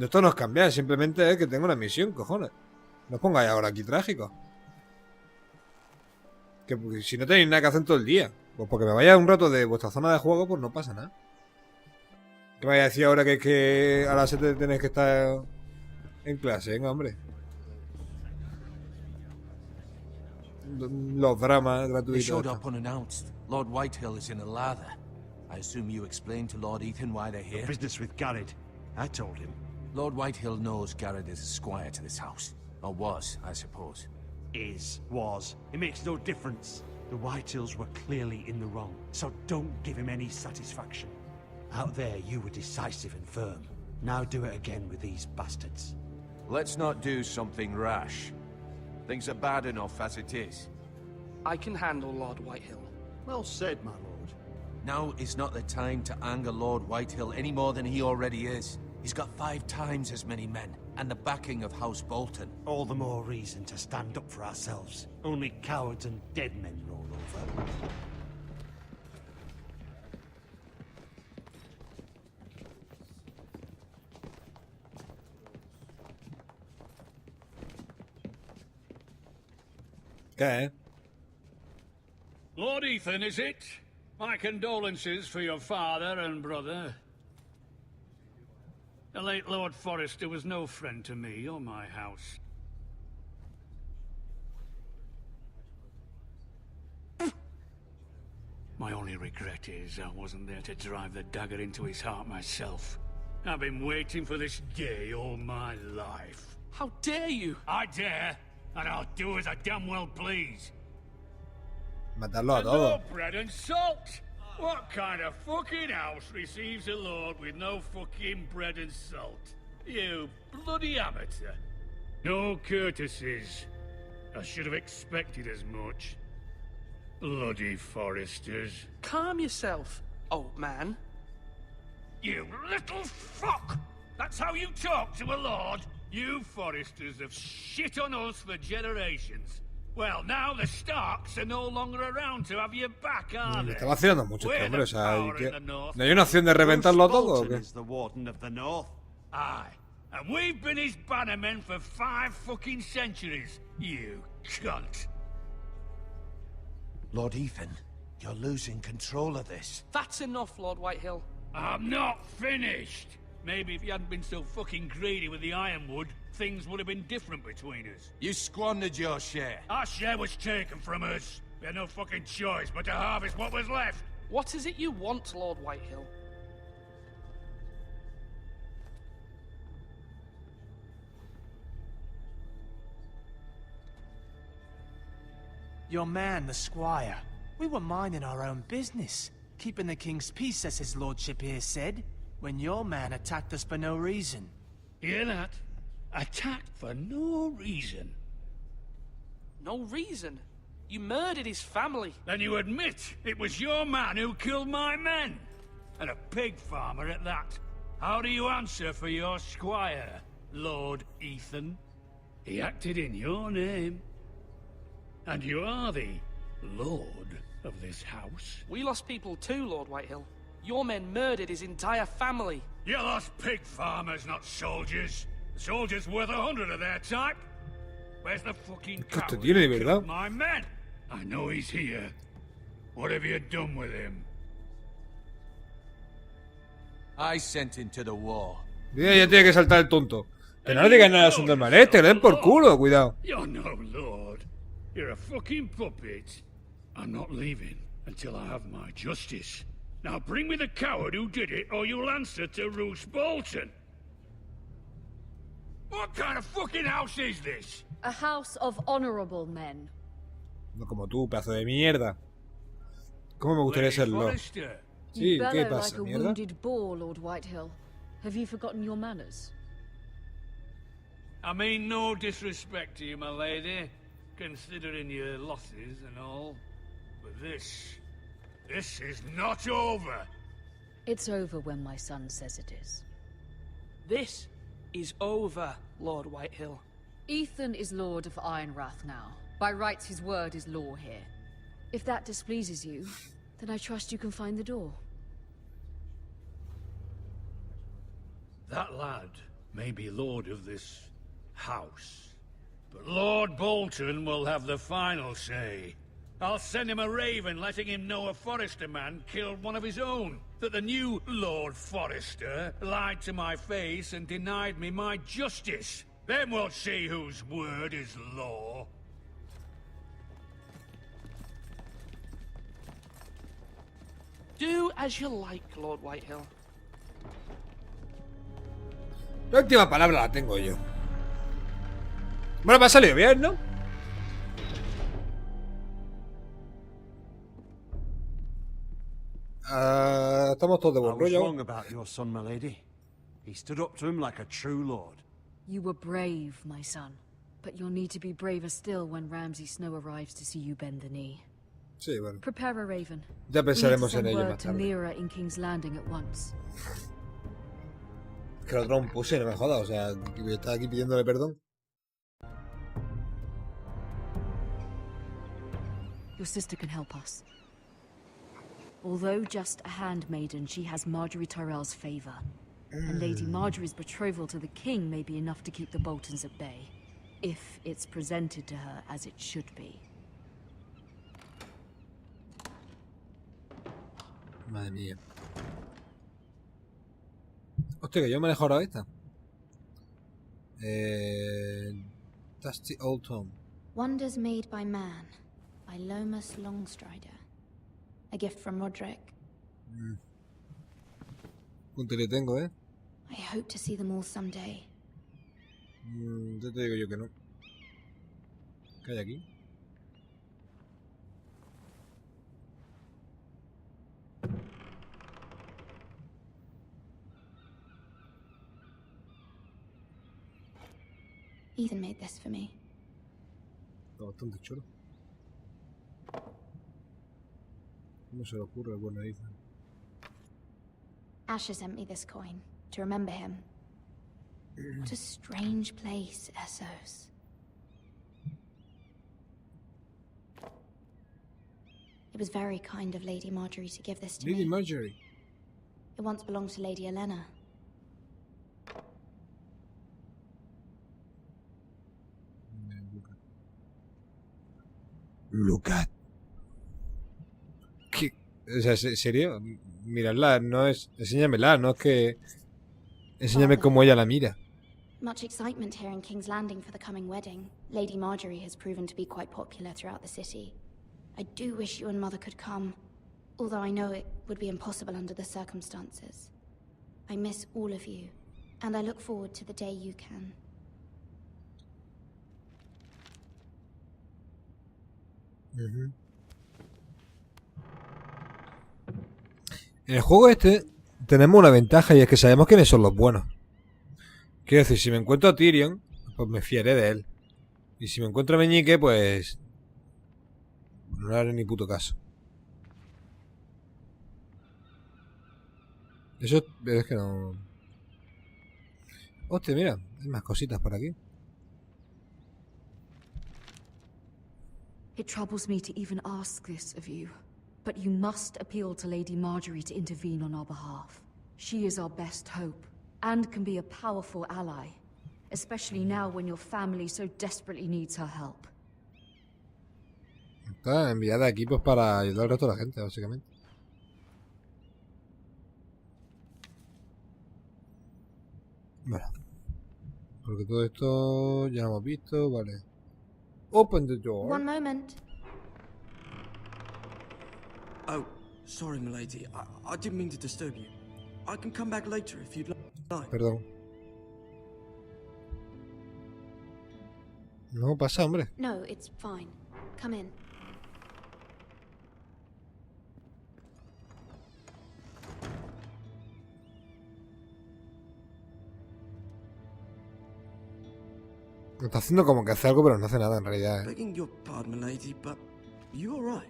Esto no es cambiar, simplemente es que tengo una misión, cojones. No os pongáis ahora aquí trágico. Que porque si no tenéis nada que hacer todo el día. Pues porque me vaya un rato de vuestra zona de juego, pues no pasa nada. ¿Qué me vais a decir ahora que a las 7 tenéis que estar en clase? Venga, hombre. Los dramas They gratuitos. showed estos. up unannounced. Lord Whitehill is in a lather. I assume you explained to Lord Ethan why they're here? Business with Garrett. I told him. Lord Whitehill knows Garrett is a squire to this house. Or was, I suppose. Was. It makes no difference. The Whitehills were clearly in the wrong, so don't give him any satisfaction. Out there, you were decisive and firm. Now do it again with these bastards. Let's not do something rash. Things are bad enough as it is. I can handle Lord Whitehill. Well said, my lord. Now is not the time to anger Lord Whitehill any more than he already is. He's got 5 times as many men, and the backing of House Bolton. All the more reason to stand up for ourselves. Only cowards and dead men roll over. ¿Qué, Lord Ethan, is it? My condolences for your father and brother. The late Lord Forrester was no friend to me or my house. My only regret is I wasn't there to drive the dagger into his heart myself. I've been waiting for this day all my life. How dare you? I dare, and I'll do as I damn well please. Matarlo a And todos. no bread and salt! What kind of fucking house receives a lord with no fucking bread and salt? You bloody amateur. No courtesies. I should have expected as much. Bloody Forresters. Calm yourself, old man. You little fuck! That's how you talk to a lord? You Forresters have shit on us for generations. Well, now the Starks are no longer around to have your back, are Me they? está vacilando mucho este We're hombre, o the sea, power ¿qué? in the north. ¿No hay una opción de reventarlo todo o Bolton qué? is the Warden of the North. Aye. And we've been his bannermen for 5 fucking centuries. You cunt. Lord Ethan, you're losing control of this. That's enough, Lord Whitehill. I'm not finished. Maybe if you hadn't been so fucking greedy with the ironwood, things would have been different between us. You squandered your share. Our share was taken from us. We had no fucking choice but to harvest what was left. What is it you want, Lord Whitehill? Your man, the squire. We were minding our own business, keeping the king's peace, as his lordship here said, when your man attacked us for no reason. Hear that? Attacked for no reason. No reason? You murdered his family. Then you admit it was your man who killed my men. And a pig farmer at that. How do you answer for your squire, Lord Ethan? He acted in your name. And you are the lord of this house. We lost people too, Lord Whitehill. Your men murdered his entire family. You lost pig farmers, not soldiers. The soldiers worth 100 of their type. Where's the fucking coward who tiene, ¿verdad? killed my men? I know he's here. What have you done with him? I sent him to the war. Ya tiene que saltar el tonto. Que no le digan nada a su normal este, que le den por culo, cuidado. You're no lord. You're a fucking puppet. I'm not leaving until I have my justice. Now bring me the coward who did it, or you'll answer to Roose Bolton. What kind of fucking house is this? A house of honorable men. No como tú, pedazo de mierda. ¿Cómo me gustaría Lady serlo? Forrester. Sí, You ¿qué bellow pasa, like a mierda? wounded boar, Lord Whitehill. Have you forgotten your manners? I mean no disrespect to you, my lady, considering your losses and all. But this is not over. It's over when my son says it is. This is over, Lord Whitehill. Ethan is Lord of Ironrath now. By rights, his word is law here. If that displeases you, then I trust you can find the door. That lad may be lord of this house, but Lord Bolton will have the final say. I'll send him a raven letting him know a Forrester man killed one of his own. That the new Lord Forrester lied to my face and denied me my justice. Then we'll see whose word is law. Do as you like, Lord Whitehill. La última palabra la tengo yo. Bueno, me ha salido bien, ¿no? Estamos todos de I buen was rollo. wrong about your son, my lady. He stood up to him like a true lord. You were brave, my son. But you'll need to be braver still when Ramsay Snow arrives to see you bend the knee. Sí, bueno. Prepare a raven. Ya pensaremos We en need to ello send más word to tarde. Mira in King's Landing at once. Que lo otro un puse, no me jodas. O sea, que está aquí pidiéndole perdón. Your sister can help us. Although just a handmaiden, she has Marjorie Tyrell's favor. And Lady Marjorie's betrothal to the king may be enough to keep the Boltons at bay. If it's presented to her as it should be. Madre mía. Hostia, Hostia, que yo me he mejorado esta. Dusty Old Tom. Wonders Made by Man, by Lomas Longstrider. A gift from Roderick. Punto le tengo, I hope to see them all someday. Ya te digo yo que no. ¿Qué hay aquí? Ethan made this for me. Está bastante chulo. ¿Cómo se le ocurre el bueno Ethan? Asher sent me this coin to remember him. What a strange place, Essos. It was very kind of Lady Marjorie to give this to Lady me. Marjorie. It once belonged to Lady Elena. Look at. ¿Qué? O sea, ¿serio? Miradla, no es... Enséñamela, no es que... Enséñame cómo ella la mira. Much excitement here in King's Landing for the coming wedding. Lady Marjorie has proven to be quite popular throughout the city. I do wish you and Mother could come, although I know it would be impossible under the circumstances. I miss all of you, and I look forward to the day you can. En el juego este tenemos una ventaja y es que sabemos quiénes son los buenos. Quiero decir, si me encuentro a Tyrion, pues me fiaré de él. Y si me encuentro a Meñique, pues... no le haré ni puto caso. Eso es que no... Hostia, mira, hay más cositas por aquí. It troubles me to even ask this of you, but you must appeal to Lady Marjorie to intervene on our behalf. She is our best hope, and can be a powerful ally, especially now when your family so desperately needs her help. Está enviada aquí pues para ayudar al resto de la gente, básicamente. Bueno. Porque todo esto ya lo hemos visto, vale. Open the door. One moment. Oh, sorry, milady. I didn't mean to disturb you. I can come back later if you'd like. Perdón. No pasa, hombre. No, it's fine. Come in. Está haciendo como que hace algo, pero no hace nada en realidad, Begging your pardon, milady, but you all right?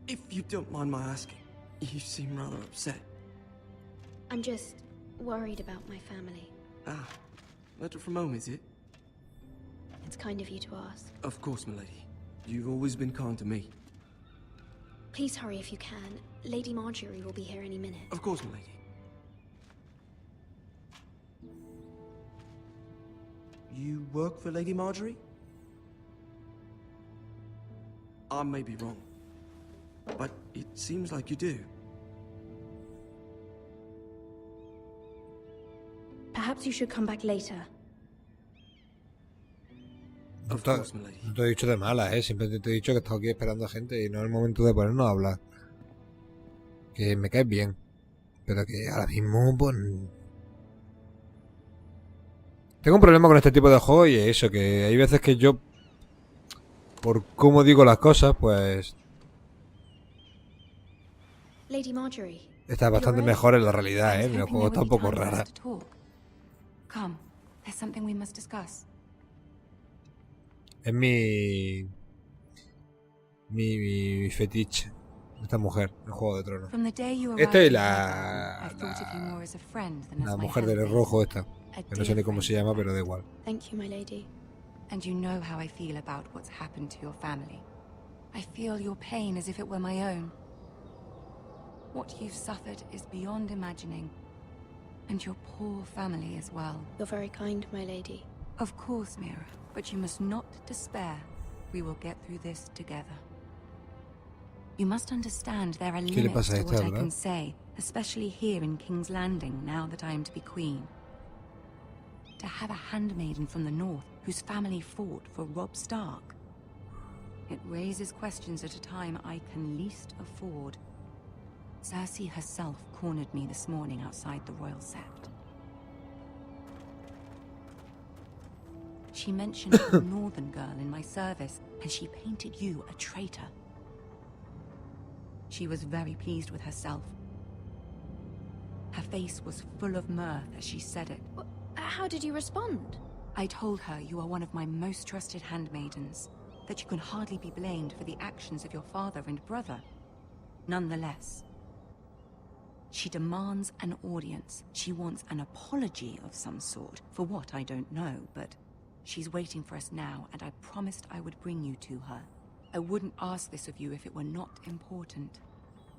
If you don't mind my asking, you seem rather upset. I'm just worried about my family. Ah, matter from home, is it? It's kind of you to ask. Of course, milady. You've always been kind to me. Please hurry if you can. Lady Marjorie will be here any minute. Of course, milady. You work for Lady Marjorie? I may be wrong, but it seems like you do. Perhaps you should come back later. No te he dicho de malas, simplemente te he dicho que he estado aquí esperando a gente y no es el momento de ponernos a hablar. Que me caes bien, pero que ahora mismo, pues... Tengo un problema con este tipo de juegos y es eso, que hay veces que yo, por cómo digo las cosas, pues... Lady Marjorie. Está bastante mejor en la realidad, ¿eh? El juego está un poco rara. Come, there's something we must discuss. Es mi fetiche, esta mujer, el Juego de Tronos. Esta es la mujer del rojo esta. Que no sé ni cómo se llama, pero da igual. Thank you, my lady. And you know how I feel about what's happened to your family. I feel your pain as if it were my own. What you've suffered is beyond imagining. And your poor family as well. You're very kind, my lady. Of course, Mira. But you must not despair. We will get through this together. You must understand there are ¿Qué le limits pasa a to esta, what I verdad? can say, especially here in King's Landing, now that I am to be queen. To have a handmaiden from the north whose family fought for Robb Stark. It raises questions at a time I can least afford. Cersei herself cornered me this morning outside the Royal Sept. She mentioned a northern girl in my service, and she painted you a traitor. She was very pleased with herself. Her face was full of mirth as she said it. How did you respond? I told her you are one of my most trusted handmaidens, that you can hardly be blamed for the actions of your father and brother. Nonetheless, she demands an audience. She wants an apology of some sort, for what I don't know, but she's waiting for us now, and I promised I would bring you to her. I wouldn't ask this of you if it were not important.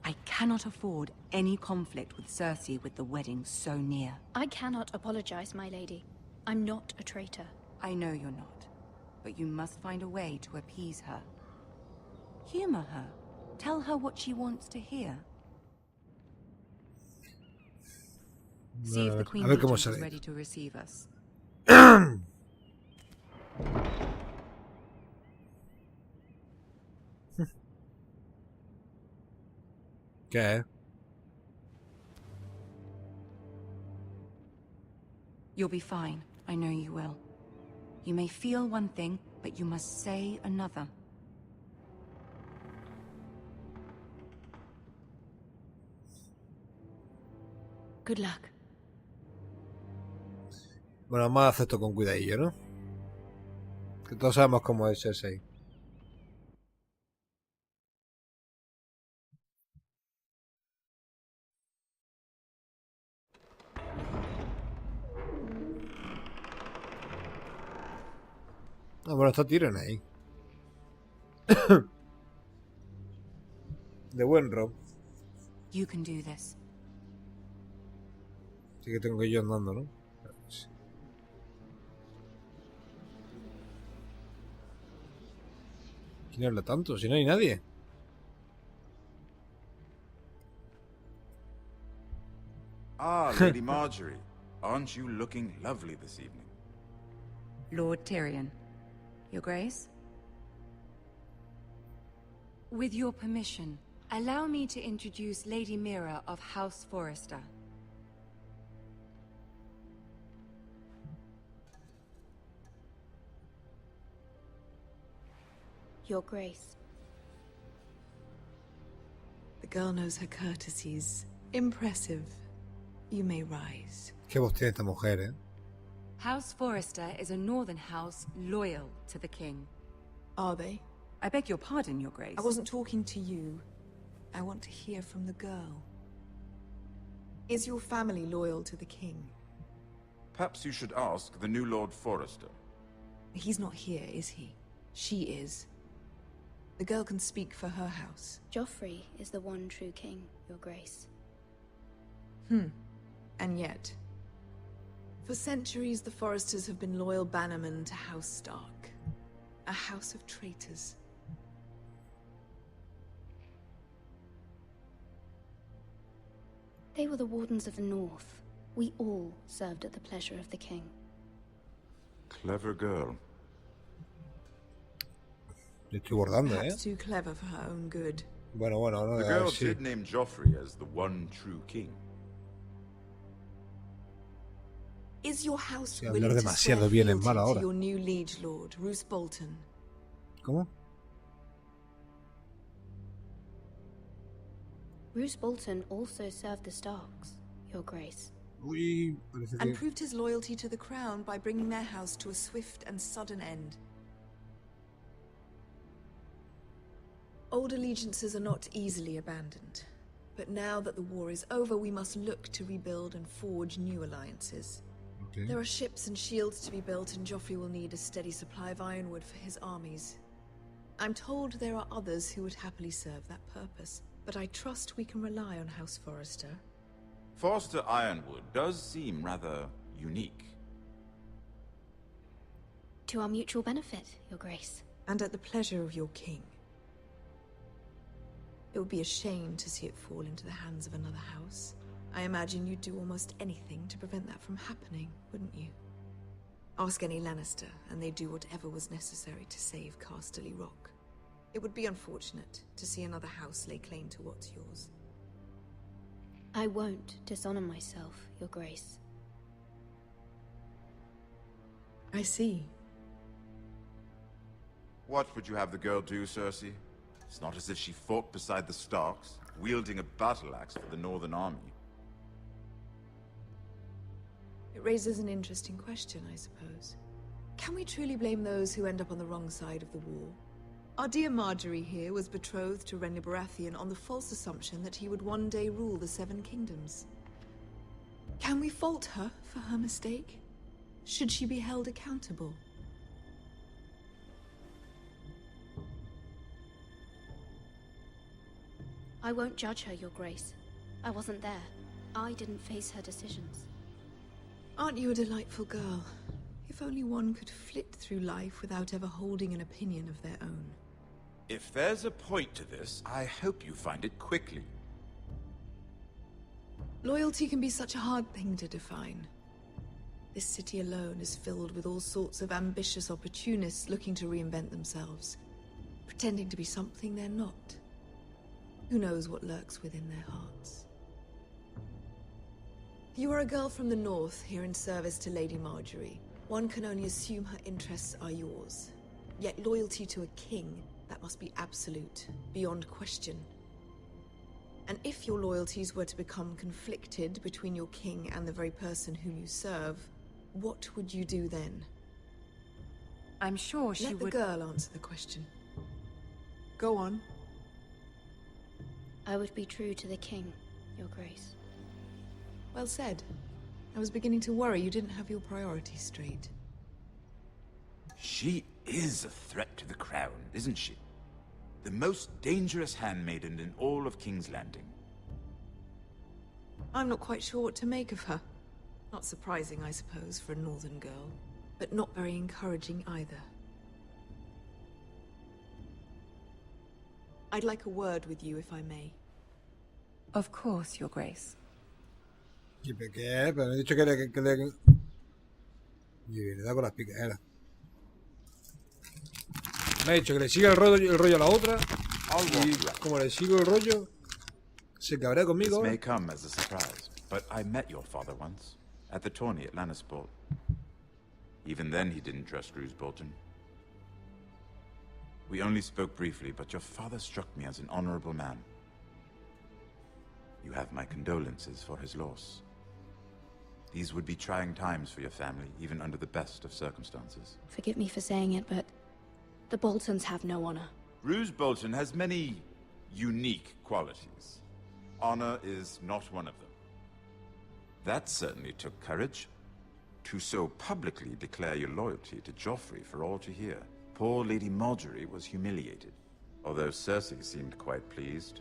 I cannot afford any conflict with Cersei with the wedding so near. I cannot apologize, my lady. I'm not a traitor. I know you're not, but you must find a way to appease her. Humor her. Tell her what she wants to hear. See if the Queen Regent is ready to receive us. ¿Qué? You'll be fine. I know you will. You may feel one thing, but you must say another. Good luck. Bueno, más acepto con cuidadillo, ¿no? Que todos sabemos cómo es Cersei. Ah, bueno, está Tyrion ahí. De buen rob. You can do this. Así que tengo que ir yo andando, ¿no? ¿Quién habla tanto? Si no hay nadie. Ah, Lady Marjorie. Aren't you looking lovely this evening? Lord Tyrion. Your Grace? With your permission, allow me to introduce Lady Mira of House Forrester. Your Grace. The girl knows her courtesies. Impressive. You may rise. Qué voz tiene esta mujer, ¿eh? House Forrester is a northern house loyal to the king. Are they? I beg your pardon, Your Grace. I wasn't talking to you. I want to hear from the girl. Is your family loyal to the king? Perhaps you should ask the new Lord Forrester. He's not here, is he? She is. The girl can speak for her house. Joffrey is the one true king, Your Grace. And yet, for centuries the Forresters have been loyal bannermen to House Stark. A house of traitors. They were the Wardens of the North. We all served at the pleasure of the king. Clever girl. Le estoy bordando, Perhaps too clever for her own good. Bueno, no, The girl did name Joffrey as the one true king. Is your house Sí, willing hablar to demasiado swear bien es fealty malo to ahora. your new liege lord, Roose Bolton? ¿Cómo? Roose Bolton also served the Starks, Your Grace. Uy, parece And que... proved his loyalty to the crown by bringing their house to a swift and sudden end. Old allegiances are not easily abandoned. But now that the war is over, we must look to rebuild and forge new alliances. Okay. There are ships and shields to be built, and Joffrey will need a steady supply of ironwood for his armies. I'm told there are others who would happily serve that purpose, but I trust we can rely on House Forrester. Forrester Ironwood does seem rather unique. To our mutual benefit, Your Grace. And at the pleasure of your king. It would be a shame to see it fall into the hands of another house. I imagine you'd do almost anything to prevent that from happening, wouldn't you? Ask any Lannister, and they'd do whatever was necessary to save Casterly Rock. It would be unfortunate to see another house lay claim to what's yours. I won't dishonor myself, Your Grace. I see. What would you have the girl do, Cersei? It's not as if she fought beside the Starks, wielding a battle axe for the Northern Army. It raises an interesting question, I suppose. Can we truly blame those who end up on the wrong side of the war? Our dear Marjorie here was betrothed to Renly Baratheon on the false assumption that he would one day rule the Seven Kingdoms. Can we fault her for her mistake? Should she be held accountable? I won't judge her, Your Grace. I wasn't there. I didn't face her decisions. Aren't you a delightful girl? If only one could flit through life without ever holding an opinion of their own. If there's a point to this, I hope you find it quickly. Loyalty can be such a hard thing to define. This city alone is filled with all sorts of ambitious opportunists looking to reinvent themselves, pretending to be something they're not. Who knows what lurks within their hearts? You are a girl from the north, here in service to Lady Marjorie. One can only assume her interests are yours. Yet loyalty to a king, that must be absolute, beyond question. And if your loyalties were to become conflicted between your king and the very person whom you serve, what would you do then? I'm sure she would... Let the girl answer the question. Go on. I would be true to the king, Your Grace. Well said. I was beginning to worry you didn't have your priorities straight. She is a threat to the crown, isn't she? The most dangerous handmaiden in all of King's Landing. I'm not quite sure what to make of her. Not surprising, I suppose, for a northern girl, but not very encouraging either. I'd like a word with you, if I may. Of course, Your Grace. ¿Y por qué? Pero me he dicho que le... Y le da con las picaderas. Me ha dicho que le siga el rollo a la otra. Y como le sigo el rollo, se cabrea conmigo. This may come as a surprise, but I met your father once, at the tourney at Lannisport. Even then he didn't trust Roose Bolton. We only spoke briefly, but your father struck me as an honorable man. You have my condolences for his loss. These would be trying times for your family, even under the best of circumstances. Forgive me for saying it, but the Boltons have no honor. Roose Bolton has many unique qualities. Honor is not one of them. That certainly took courage. To so publicly declare your loyalty to Joffrey for all to hear. Poor Lady Marjorie was humiliated, although Cersei seemed quite pleased.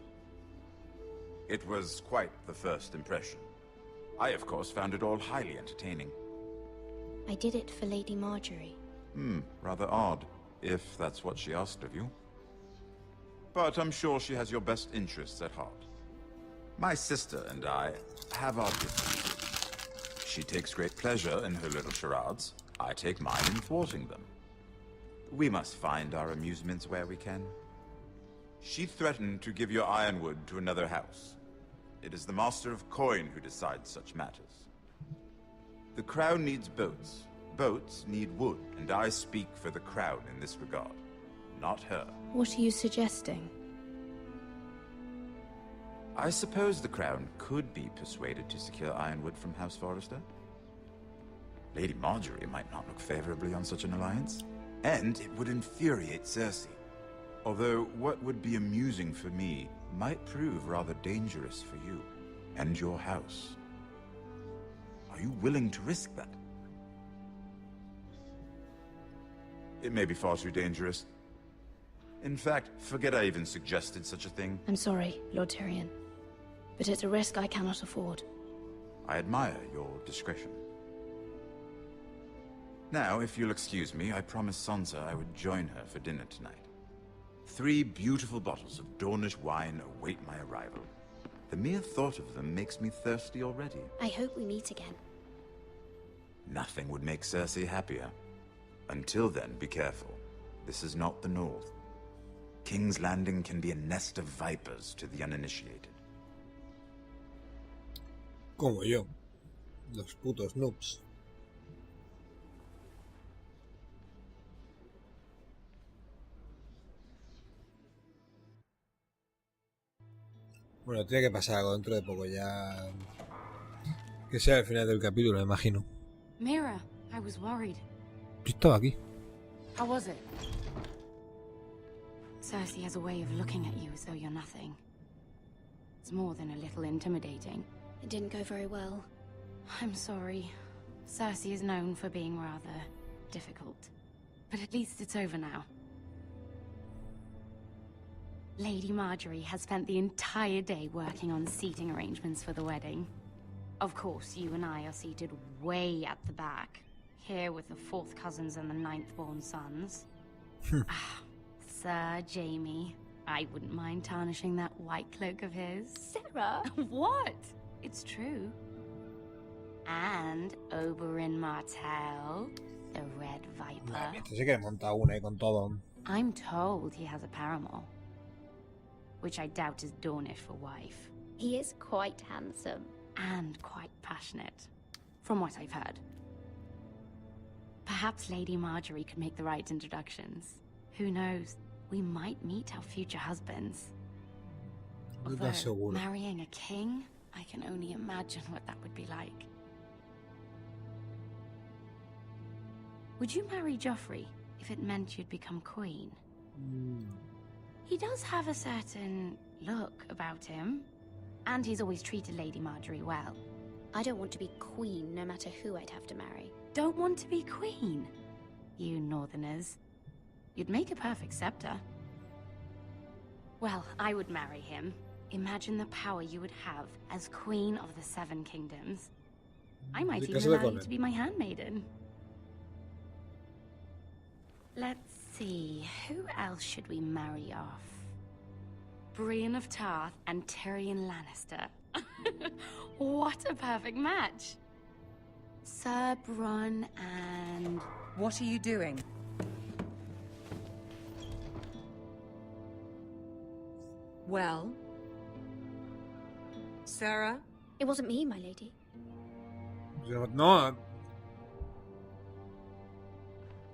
It was quite the first impression. I, of course, found it all highly entertaining. I did it for Lady Marjorie. Rather odd, if that's what she asked of you. But I'm sure she has your best interests at heart. My sister and I have our differences. She takes great pleasure in her little charades. I take mine in thwarting them. We must find our amusements where we can. She threatened to give your ironwood to another house. It is the Master of Coin who decides such matters. The Crown needs boats. Boats need wood, and I speak for the Crown in this regard, not her. What are you suggesting? I suppose the Crown could be persuaded to secure ironwood from House Forrester. Lady Marjorie might not look favorably on such an alliance, and it would infuriate Cersei. Although what would be amusing for me might prove rather dangerous for you and your house. Are you willing to risk that? It may be far too dangerous. In fact, forget I even suggested such a thing. I'm sorry, Lord Tyrion, but it's a risk I cannot afford. I admire your discretion. Now, if you'll excuse me, I promised Sansa I would join her for dinner tonight. 3 beautiful bottles of Dornish wine await my arrival. The mere thought of them makes me thirsty already. I hope we meet again. Nothing would make Cersei happier. Until then, be careful. This is not the North. King's Landing can be a nest of vipers to the uninitiated. Como yo. Los putos noobs. Bueno, tiene que pasar algo dentro de poco ya. Que sea el final del capítulo, me imagino. Mira, I was worried. Yo estaba aquí. How was it? Cersei has a way of looking at you as though you're nothing. It's more than a little intimidating. It didn't go very well. I'm sorry. Cersei is known for being rather difficult. But at least it's over now. Lady Marjorie has spent the entire day working on seating arrangements for the wedding. Of course, you and I are seated way at the back, here with the 4th cousins and the 9th-born sons. Sir Jaime, I wouldn't mind tarnishing that white cloak of his. Sarah! What? It's true. And Oberyn Martell, the Red Viper. Este se quiere montar una ahí con todo. I'm told he has a paramour, which I doubt is Dornish for wife. He is quite handsome. And quite passionate, from what I've heard. Perhaps Lady Marjorie could make the right introductions. Who knows? We might meet our future husbands. Although, marrying a king, I can only imagine what that would be like. Would you marry Joffrey if it meant you'd become queen? He does have a certain look about him. And he's always treated Lady Marjorie well. I don't want to be queen, no matter who I'd have to marry. Don't want to be queen? You Northerners. You'd make a perfect scepter. Well, I would marry him. Imagine the power you would have as Queen of the 7 Kingdoms. I might even allow you to be my handmaiden. Let's see, who else should we marry off? Brienne of Tarth and Tyrion Lannister. What a perfect match! Sir Bronn and... What are you doing? Well? Sarah? It wasn't me, my lady. No.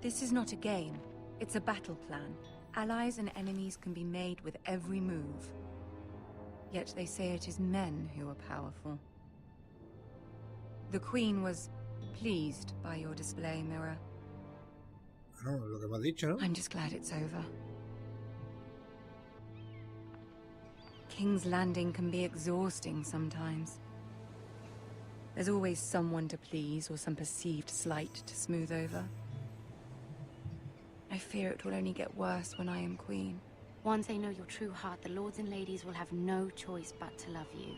This is not a game. It's a battle plan. Allies and enemies can be made with every move. Yet they say it is men who are powerful. The Queen was pleased by your display, Mira. Lo que me has dicho, ¿no? I'm just glad it's over. King's Landing can be exhausting sometimes. There's always someone to please or some perceived slight to smooth over. I fear it will only get worse when I am queen. Once they know your true heart, the lords and ladies will have no choice but to love you.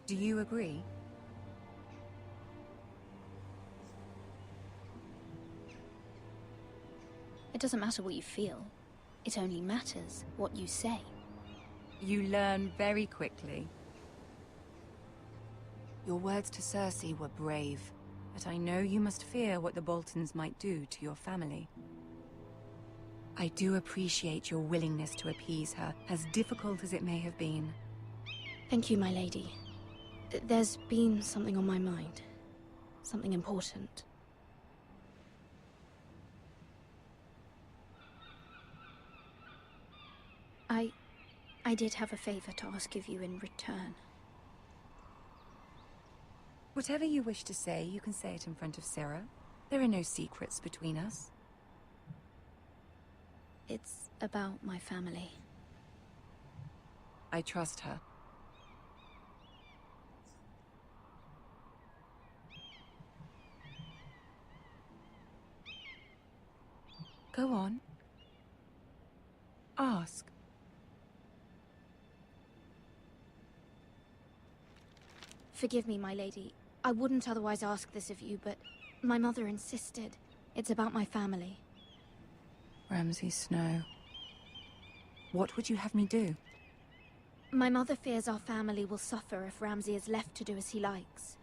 Do you agree? It doesn't matter what you feel. It only matters what you say. You learn very quickly. Your words to Cersei were brave, but I know you must fear what the Boltons might do to your family. I do appreciate your willingness to appease her, as difficult as it may have been. Thank you, my lady. There's been something on my mind. Something important. I did have a favor to ask of you in return. Whatever you wish to say, you can say it in front of Sarah. There are no secrets between us. It's about my family. I trust her. Go on. Ask. Forgive me, my lady. I wouldn't otherwise ask this of you, but my mother insisted. It's about my family. Ramsay Snow. What would you have me do? My mother fears our family will suffer if Ramsay is left to do as he likes.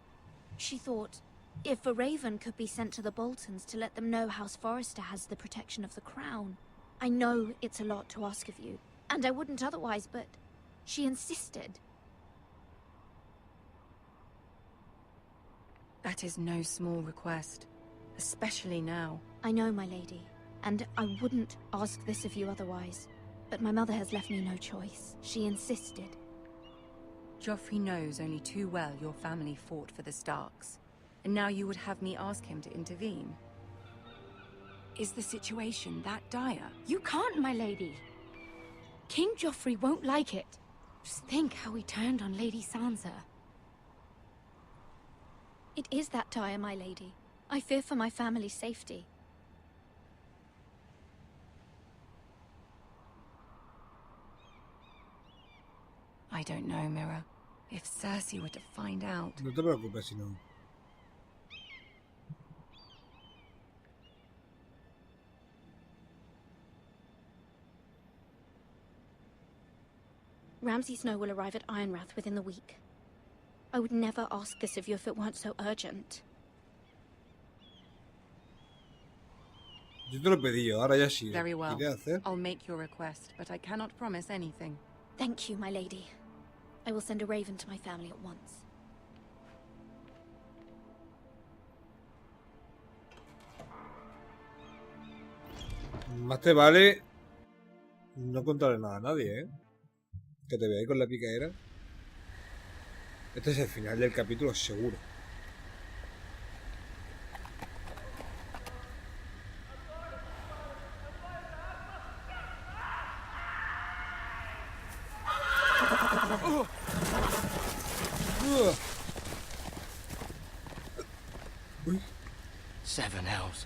She thought, if a raven could be sent to the Boltons to let them know House Forrester has the protection of the crown. I know it's a lot to ask of you, and I wouldn't otherwise, but she insisted. That is no small request, especially now. I know, my lady, and I wouldn't ask this of you otherwise. But my mother has left me no choice. She insisted. Joffrey knows only too well your family fought for the Starks. And now you would have me ask him to intervene. Is the situation that dire? You can't, my lady. King Joffrey won't like it. Just think how he turned on Lady Sansa. It is that dire, my lady. I fear for my family's safety. I don't know, Mira. If Cersei were to find out... No te preocupes si no. Ramsay Snow will arrive at Ironrath within the week. I would never ask this of you if it weren't so urgent. Yo te lo pedí yo, ahora ya sí. Very well. ¿Qué hacer? I'll make your request, but I cannot promise anything. Thank you, my lady. I will send a raven to my family at once. Más te vale no contarle nada a nadie, ¿eh? Que te veáis con la picadera. Este es el final del capítulo, seguro. Seven hells.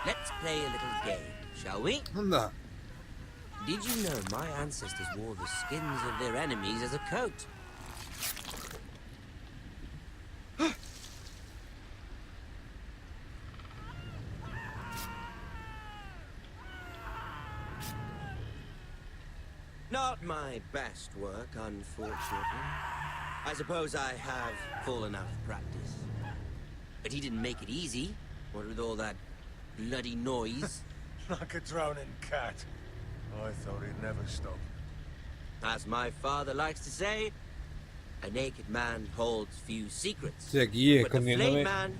Let's play a little game, shall we? Anda. Did you know my ancestors wore the skins of their enemies as a coat? Not my best work, unfortunately. I suppose I have fallen out of practice. But he didn't make it easy, what with all that bloody noise. Like a drowning cat. I thought he'd never stop. As my father likes to say, a naked man holds few secrets. Estoy aquí But the escondiéndome.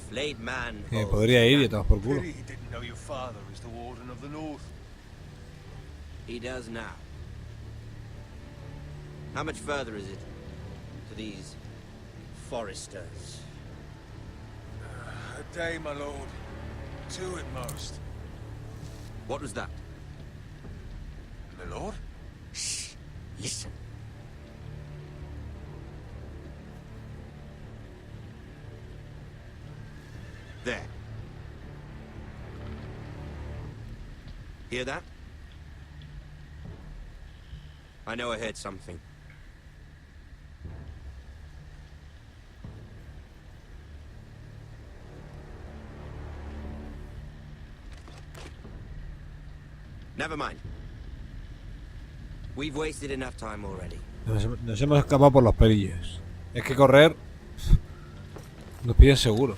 flayed man Me holds podría ir y tomas por culo. Pity he didn't know your father is the Warden of the North. He does now. How much further is it to these Foresters? A day, my lord. 2 at most. What was that? My lord? Shh! Listen. There. Hear that? I know I heard something. Never mind. We've wasted enough time already. Nos hemos escapado por los pelillos. Es que correr nos piden seguro.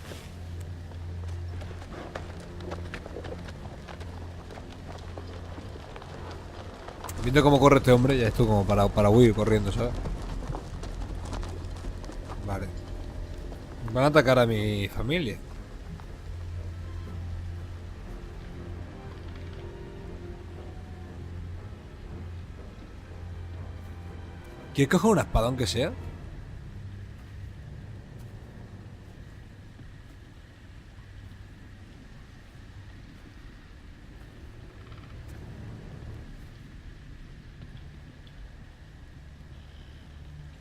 Viendo cómo corre este hombre, ya estoy como para huir corriendo, ¿sabes? Vale. Van a atacar a mi familia. ¿Quieres coger una espada aunque sea?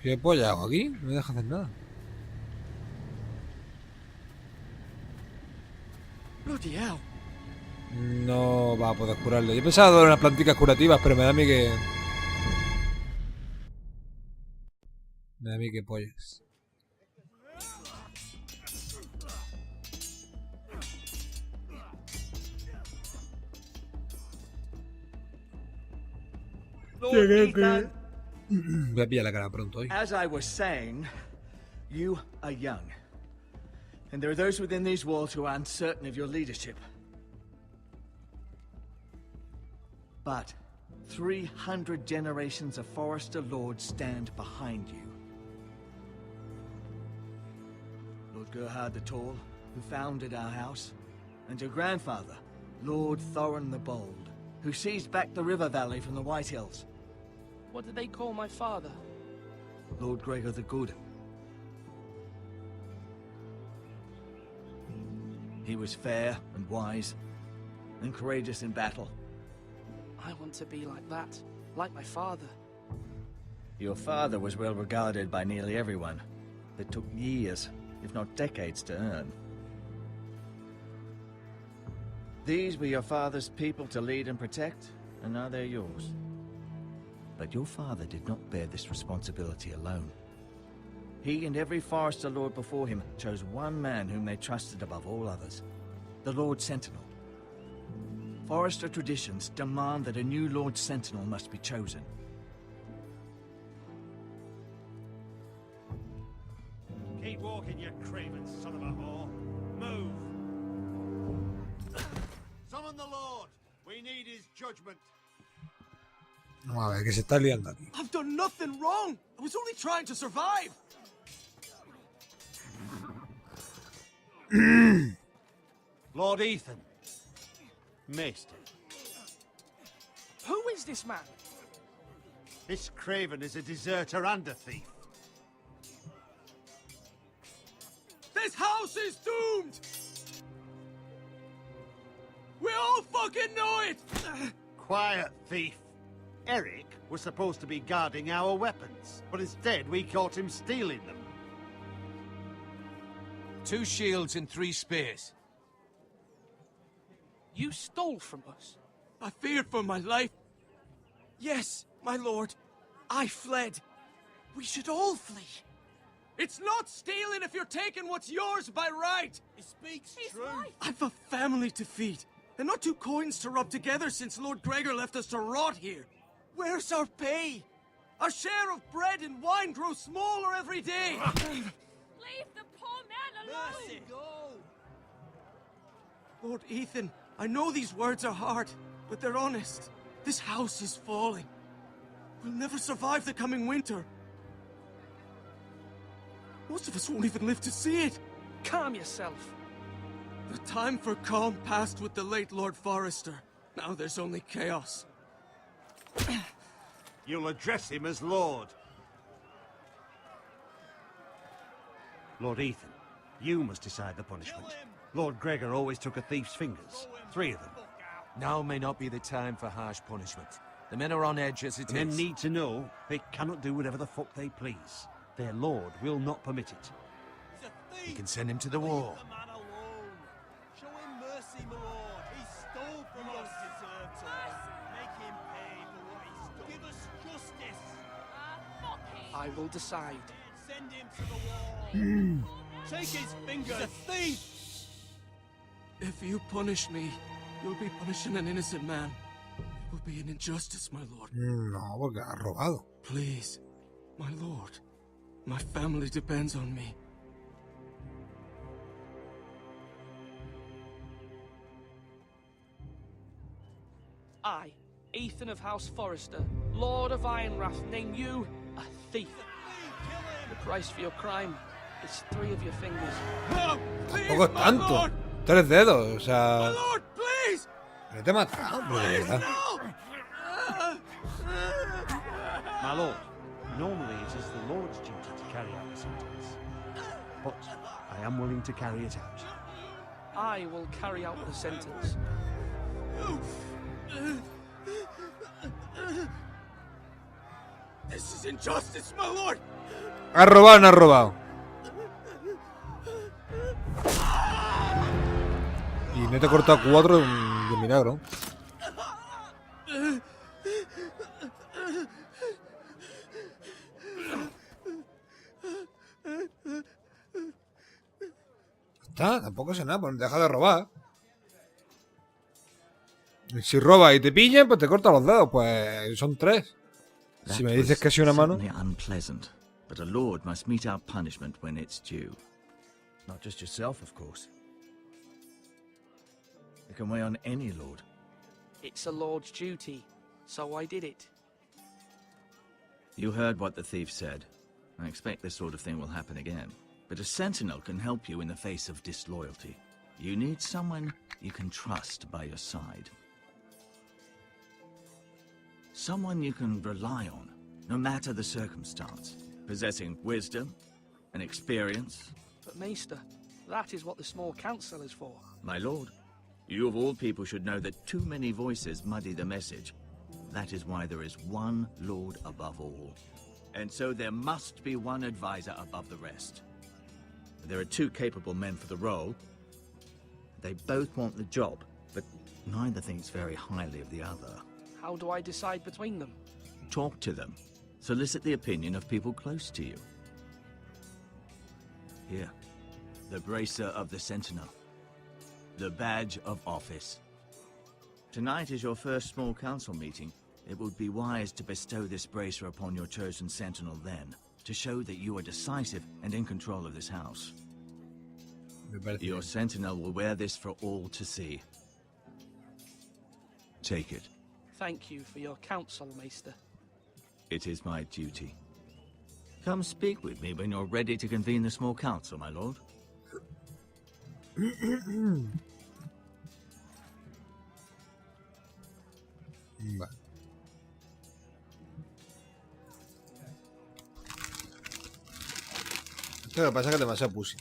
¿Qué polla hago aquí? No me deja hacer nada. Bloody hell. No va a poder curarle. Yo pensaba dar unas plantitas curativas, pero me da a mí que... Me da a mí que pollas. Lord Ethan, Voy a pillar la cara pronto hoy. as I was saying, you are young. And there are those within these walls who are uncertain of your leadership. But 300 generations of Forester Lords stand behind you. Lord Gerhard the Tall, who founded our house, and your grandfather, Lord Thorin the Bold, who seized back the river valley from the White Hills. What did they call my father? Lord Gregor the Good. He was fair and wise, and courageous in battle. I want to be like that, like my father. Your father was well regarded by nearly everyone. It took years, if not decades, to earn. These were your father's people to lead and protect, and now they're yours. But your father did not bear this responsibility alone. He and every Forester Lord before him chose one man whom they trusted above all others, the Lord Sentinel. Forester traditions demand that a new Lord Sentinel must be chosen. Keep walking, you craven son of a whore. Move. Summon the Lord. We need his judgment. Vamos a ver, que se está liando aquí. I've done nothing wrong. I was only trying to survive. Lord Ethan. Maester. Who is this man? This craven is a deserter and a thief. This house is doomed. We all fucking know it. Quiet, thief. Eric was supposed to be guarding our weapons, but instead we caught him stealing them. 2 shields and 3 spears. You stole from us. I feared for my life. Yes, my lord. I fled. We should all flee. It's not stealing if you're taking what's yours by right. He speaks true. I've a family to feed, and not 2 coins to rub together since Lord Gregor left us to rot here. Where's our pay? Our share of bread and wine grows smaller every day. Leave the poor man alone! Mercy, go! Lord Ethan, I know these words are hard, but they're honest. This house is falling. We'll never survive the coming winter. Most of us won't even live to see it. Calm yourself. The time for calm passed with the late Lord Forester. Now there's only chaos. You'll address him as Lord. Lord Ethan, you must decide the punishment. Lord Gregor always took a thief's fingers. 3 of them. Now may not be the time for harsh punishment. The men are on edge as it The men is. need to know they cannot do whatever the fuck they please. Their lord will not permit it. You can send him to the war. Show him mercy, my lord. He stole from us. Deserve to make him pay for what he stole. Give us justice. I will decide. Send him to the wall. Take his fingers. He's a thief. If you punish me, you'll be punishing an innocent man. It will be an injustice, my lord. No, porque ha robado. Please, my lord. My family depends on me. I, Ethan of House Forester, Lord of Ironrath, name you a thief. The price for your crime is 3 of your fingers. Tampoco es tanto. 3 dedos, o sea... Lord, please! No te he matado, hombre, de verdad. My lord, normally it is the lord's duty to carry out the sentence. But I am willing to carry it out. I will carry out the sentence. This is injustice, my lord! ¿Has robado o no has robado? Y me te he cortado 4 De milagro. Está, tampoco sé nada, pues deja de robar. Si robas y te pillan, pues te cortan los dedos, pues son 3. Si me dices que ha sido una mano. Unpleasant, but a lord must mete out punishment when it's due. Not just yourself, of course. It can weigh on any lord. It's a lord's duty, so I did it. You heard what the thief said. I expect this sort of thing will happen again. But a sentinel can help you in the face of disloyalty. You need someone you can trust by your side. Someone you can rely on, no matter the circumstance. Possessing wisdom and experience. But Maester, that is what the small council is for. My lord, you of all people should know that too many voices muddy the message. That is why there is one lord above all. And so there must be one advisor above the rest. There are 2 capable men for the role. They both want the job, but neither thinks very highly of the other. How do I decide between them? Talk to them. Solicit the opinion of people close to you. Here, the bracer of the Sentinel. The badge of office. Tonight is your first small council meeting. It would be wise to bestow this bracer upon your chosen Sentinel then, to show that you are decisive and in control of this house. Your Sentinel will wear this for all to see. Take it. Thank you for your counsel, Maester. It is my duty. Come speak with me when you're ready to convene the small council, my lord. Vale. Esto lo que pasa es que es demasiado pussy.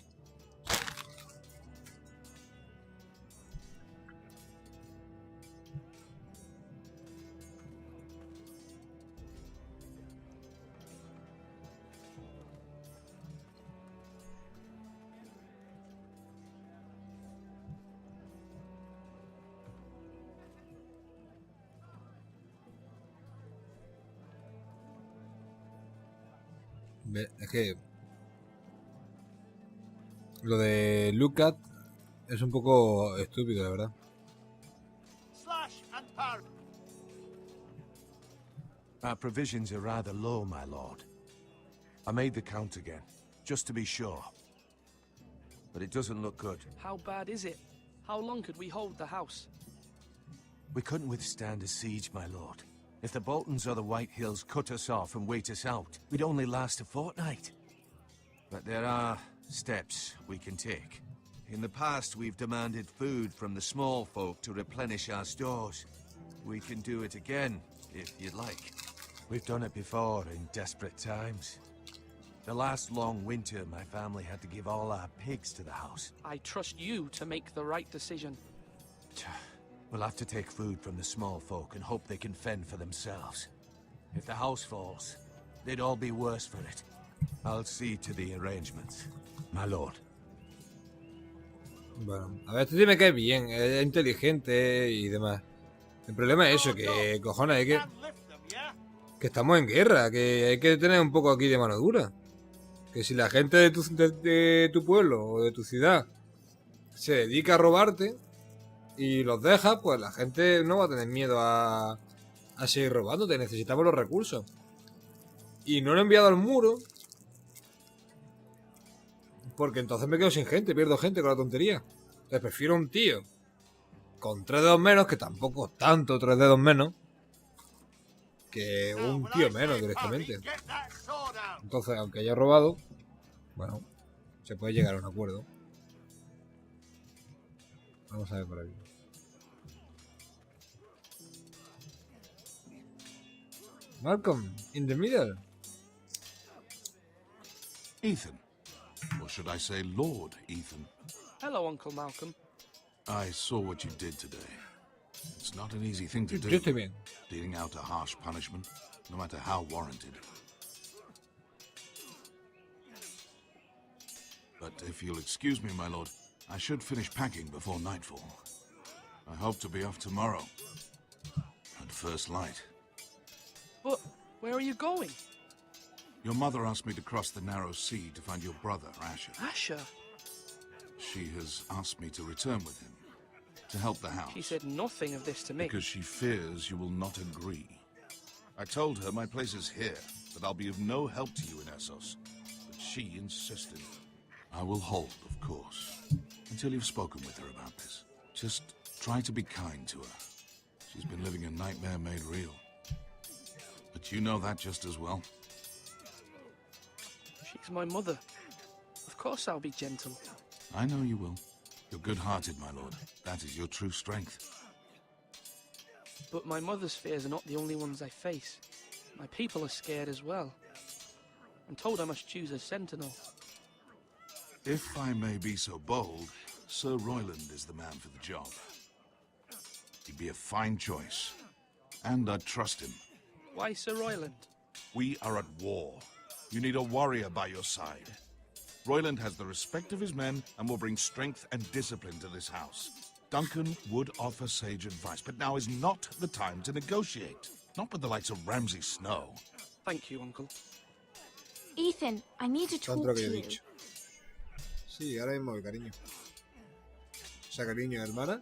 Es que lo de look at es un poco estúpido, la verdad. Our provisions are rather low, my lord. I made the count again, just to be sure. But it doesn't look good. How bad is it? How long could we hold the house? We couldn't withstand a siege, my lord. If the Boltons or the White Hills cut us off and wait us out, we'd only last a fortnight. But there are steps we can take. In the past, we've demanded food from the small folk to replenish our stores. We can do it again, if you'd like. We've done it before in desperate times. The last long winter, my family had to give all our pigs to the house. I trust you to make the right decision. We'll have to take food from the small folk and hope they can fend for themselves. If the house falls, they'd all be worse for it. I'll see to the arrangements, my lord. Bueno, a ver, este tío me cae bien, es inteligente y demás. El problema es eso, que cojones, hay que estamos en guerra, que hay que tener un poco aquí de mano dura. Que si la gente de tu pueblo o de tu ciudad se dedica a robarte y los deja, pues la gente no va a tener miedo a seguir robándote. Necesitamos los recursos. Y no lo he enviado al muro porque entonces me quedo sin gente, pierdo gente con la tontería. Entonces prefiero un tío con 3 dedos menos, que tampoco tanto 3 dedos menos, que un tío menos directamente. Entonces, aunque haya robado, bueno, se puede llegar a un acuerdo. Vamos a ver por aquí. Malcolm, in the middle. Ethan. Or should I say Lord Ethan? Hello, Uncle Malcolm. I saw what you did today. It's not an easy thing to do. Yo estoy bien. Dealing out a harsh punishment, no matter how warranted. But if you'll excuse me, my lord, I should finish packing before nightfall. I hope to be off tomorrow. At first light. But where are you going? Your mother asked me to cross the narrow sea to find your brother, Asher. Asher? She has asked me to return with him. To help the house. She said nothing of this to me. Because she fears you will not agree. I told her my place is here, that I'll be of no help to you in Essos. But she insisted. I will hold, of course, until you've spoken with her about this. Just try to be kind to her. She's been living a nightmare made real. But you know that just as well. She's my mother. Of course I'll be gentle. I know you will. You're good-hearted, my lord. That is your true strength. But my mother's fears are not the only ones I face. My people are scared as well. I'm told I must choose a sentinel. If I may be so bold, Sir Royland is the man for the job. He'd be a fine choice. And I'd trust him. Why Sir Royland? We are at war. You need a warrior by your side. Royland has the respect of his men and will bring strength and discipline to this house. Duncan would offer sage advice, but now is not the time to negotiate. Not with the likes of Ramsay Snow. Thank you, Uncle. Ethan, I need to talk Tanto lo to que he you. dicho. Sí, ahora mismo voy, cariño. O sea, cariño, hermana.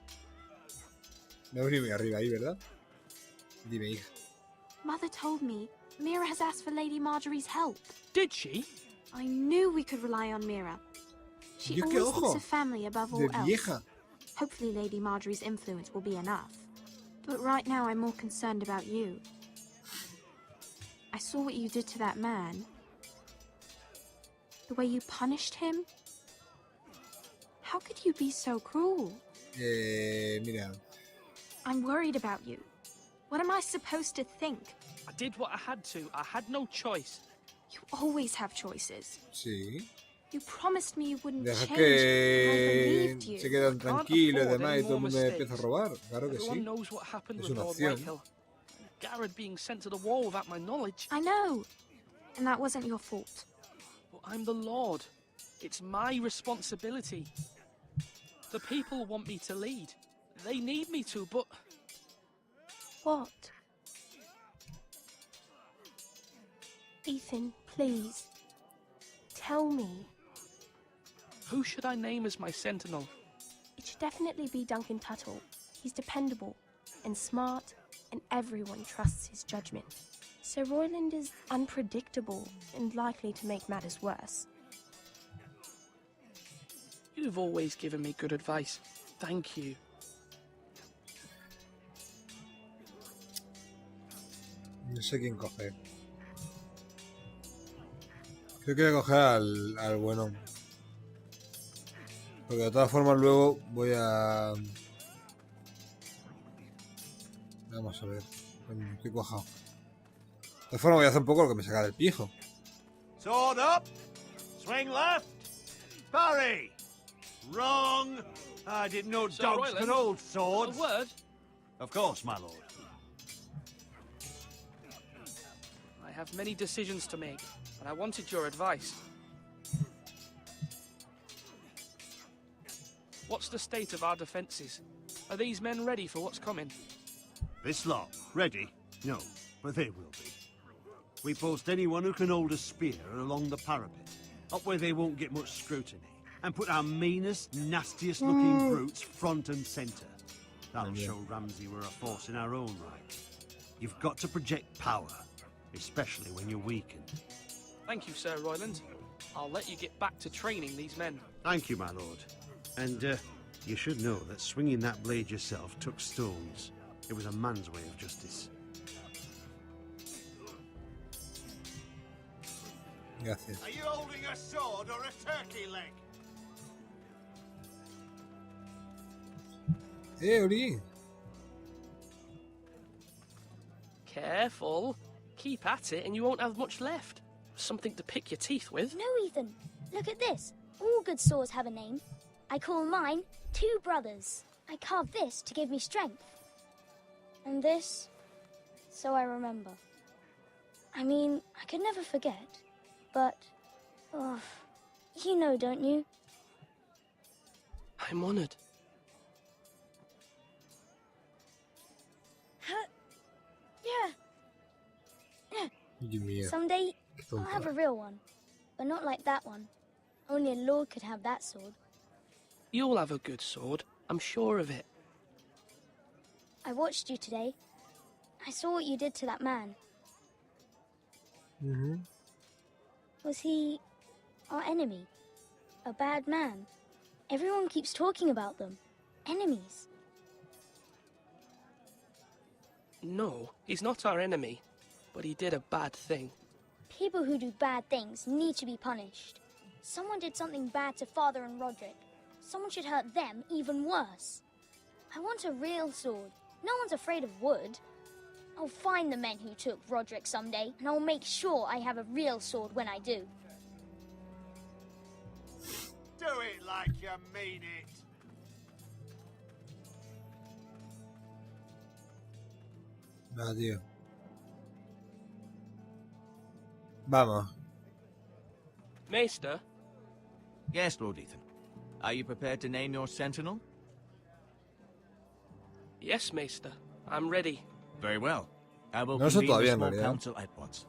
Me he venido muy arriba ahí, ¿verdad? Dime, hija. Mother told me Mira has asked for Lady Marjorie's help. Did she? I knew we could rely on Mira. She Dios, qué always ojo. thinks of family above all De else. vieja. Hopefully Lady Marjorie's influence will be enough. But right now I'm more concerned about you. I saw what you did to that man. The way you punished him. How could you be so cruel? Mira. I'm worried about you. What am I supposed to think? I did what I had to. I had no choice. You always have choices. Sí. You promised me you wouldn't Deja change, que and I believed you. se quedan tranquilos y demás y todo el mundo me empieza a robar. Claro que Everyone sí. knows what happened Es with una Lord opción. Whitehill. Garrett being sent to the wall without my knowledge. I know. And that wasn't your fault. But I'm the Lord. It's my responsibility. The people want me to lead. They need me to, but... What? Ethan, please. Tell me. Who should I name as my sentinel? It should definitely be Duncan Tuttle. He's dependable and smart, and everyone trusts his judgment. Sir Royland is unpredictable and likely to make matters worse. You've always given me good advice. Thank you. No sé quién coger. Creo que voy a coger al bueno. Porque de todas formas luego voy a... Vamos a ver. Estoy cuajado. De todas formas voy a hacer un poco lo que me saca del pijo. Sword up! Swing left! Parry! Wrong! I didn't know Sir dogs Royland, could hold swords. A word? Of course, my lord. I have many decisions to make, and I wanted your advice. What's the state of our defences? Are these men ready for what's coming? This lot, ready? No, but they will be. We post anyone who can hold a spear along the parapet, up where they won't get much scrutiny, and put our meanest, nastiest looking brutes front and centre. That'll show Ramsay we're a force in our own right. You've got to project power, especially when you're weakened. Thank you, Sir Royland. I'll let you get back to training these men. Thank you, my lord. And, you should know that swinging that blade yourself took stones. It was a man's way of justice. Gracias. Are you holding a sword or a turkey leg? Ori. Careful. Keep at it and you won't have much left. Something to pick your teeth with. No, Ethan. Look at this. All good swords have a name. I call mine Two Brothers. I carved this to give me strength. And this, so I remember. I mean, I could never forget. But, oh, you know, don't you? I'm honoured. Yeah. Dios mío. Someday, Qué I'll tonto. have a real one. But not like that one. Only a lord could have that sword. You'll have a good sword, I'm sure of it. I watched you today. I saw what you did to that man. Ujú. Was he our enemy? A bad man? Everyone keeps talking about them. Enemies. No, he's not our enemy, but he did a bad thing. People who do bad things need to be punished. Someone did something bad to Father and Roderick. Someone should hurt them even worse. I want a real sword. No one's afraid of wood. I'll find the men who took Roderick someday, and I'll make sure I have a real sword when I do. Do it like you mean it. Va, tío. Vamos. Maester? Yes, Lord Ethan. Are you prepared to name your sentinel? Yes, Maester. I'm ready. Very well. I will No sé convene todavía, the en small realidad. council at once.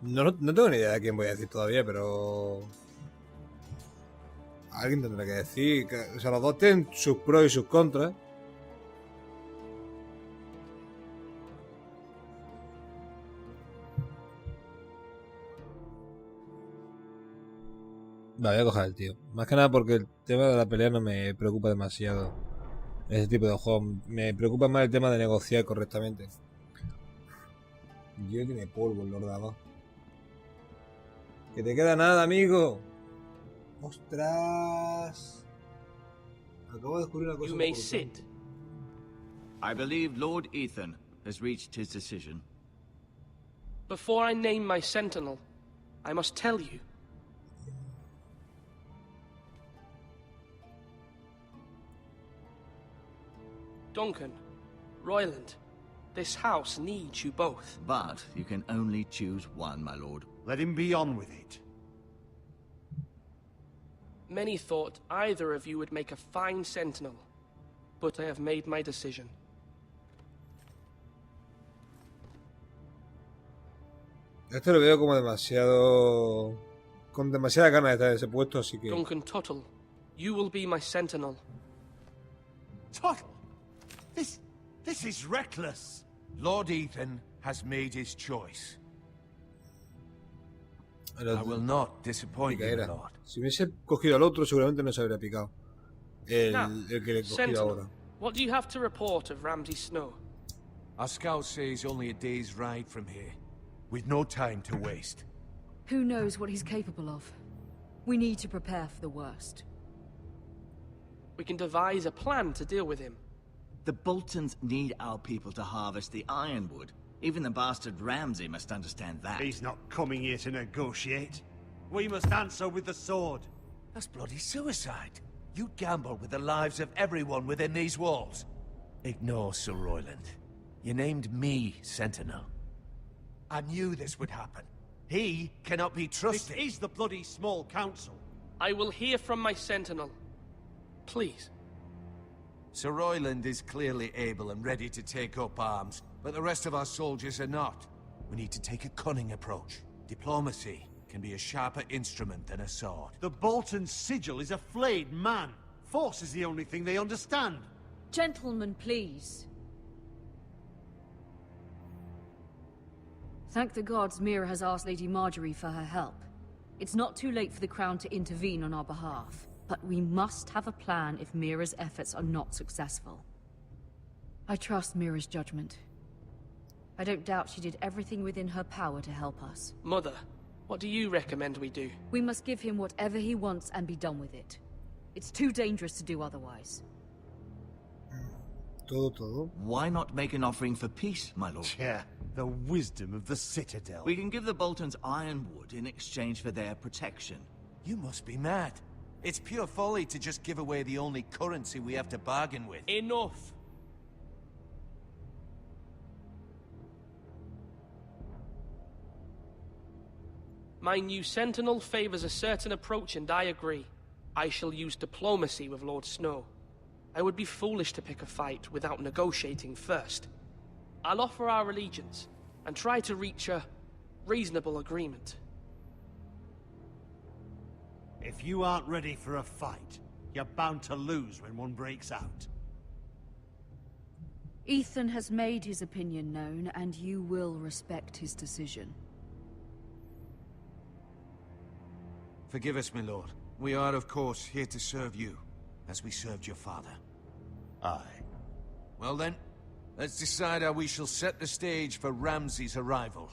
No tengo ni idea de quién voy a decir todavía, pero... Alguien tendrá que decir. O sea, los dos tienen sus pros y sus contras. Vale, voy a coger el tío. Más que nada porque el tema de la pelea no me preocupa demasiado. En ese tipo de juegos. Me preocupa más el tema de negociar correctamente. Yo tiene polvo el ordenador. Que te queda nada, amigo. ¡Ostras! Acabo de descubrir una cosa. You may sit. I believe Lord Ethan has reached his decision. Before I name my sentinel, I must tell you. Duncan, Royland, this house needs you both. But you can only choose one, my lord. Let him be on with it. Many thought either of you would make a fine sentinel, but I have made my decision. Este lo veo como demasiado... Con demasiada ganas de estar en ese puesto, así que... Duncan Tuttle, you will be my sentinel. Tuttle! This is reckless. Lord Ethan has made his choice. I will not disappoint you, my lord. Si hubiese cogido al otro, seguramente no se habría picado. Now, El que le he cogido sentinel, ahora. what do you have to report of Ramsay Snow? Our scout says only a day's ride from here, with no time to waste. Who knows what he's capable of? We need to prepare for the worst. We can devise a plan to deal with him. The Boltons need our people to harvest the ironwood. Even the bastard Ramsay must understand that. He's not coming here to negotiate. We must answer with the sword. That's bloody suicide. You gamble with the lives of everyone within these walls. Ignore Sir Royland. You named me Sentinel. I knew this would happen. He cannot be trusted. This is the bloody small council. I will hear from my sentinel. Please. Sir Royland is clearly able and ready to take up arms, but the rest of our soldiers are not. We need to take a cunning approach. Diplomacy can be a sharper instrument than a sword. The Bolton sigil is a flayed man. Force is the only thing they understand. Gentlemen, please. Thank the gods Mira has asked Lady Marjorie for her help. It's not too late for the Crown to intervene on our behalf. But we must have a plan if Mira's efforts are not successful. I trust Mira's judgment. I don't doubt she did everything within her power to help us. Mother, what do you recommend we do? We must give him whatever he wants and be done with it. It's too dangerous to do otherwise. Todo. Why not make an offering for peace, my lord? Yeah, the wisdom of the Citadel. We can give the Boltons ironwood in exchange for their protection. You must be mad. It's pure folly to just give away the only currency we have to bargain with. Enough! My new sentinel favors a certain approach, and I agree. I shall use diplomacy with Lord Snow. I would be foolish to pick a fight without negotiating first. I'll offer our allegiance and try to reach a reasonable agreement. If you aren't ready for a fight, you're bound to lose when one breaks out. Ethan has made his opinion known, and you will respect his decision. Forgive us, my lord. We are, of course, here to serve you, as we served your father. Aye. Well then, let's decide how we shall set the stage for Ramsay's arrival.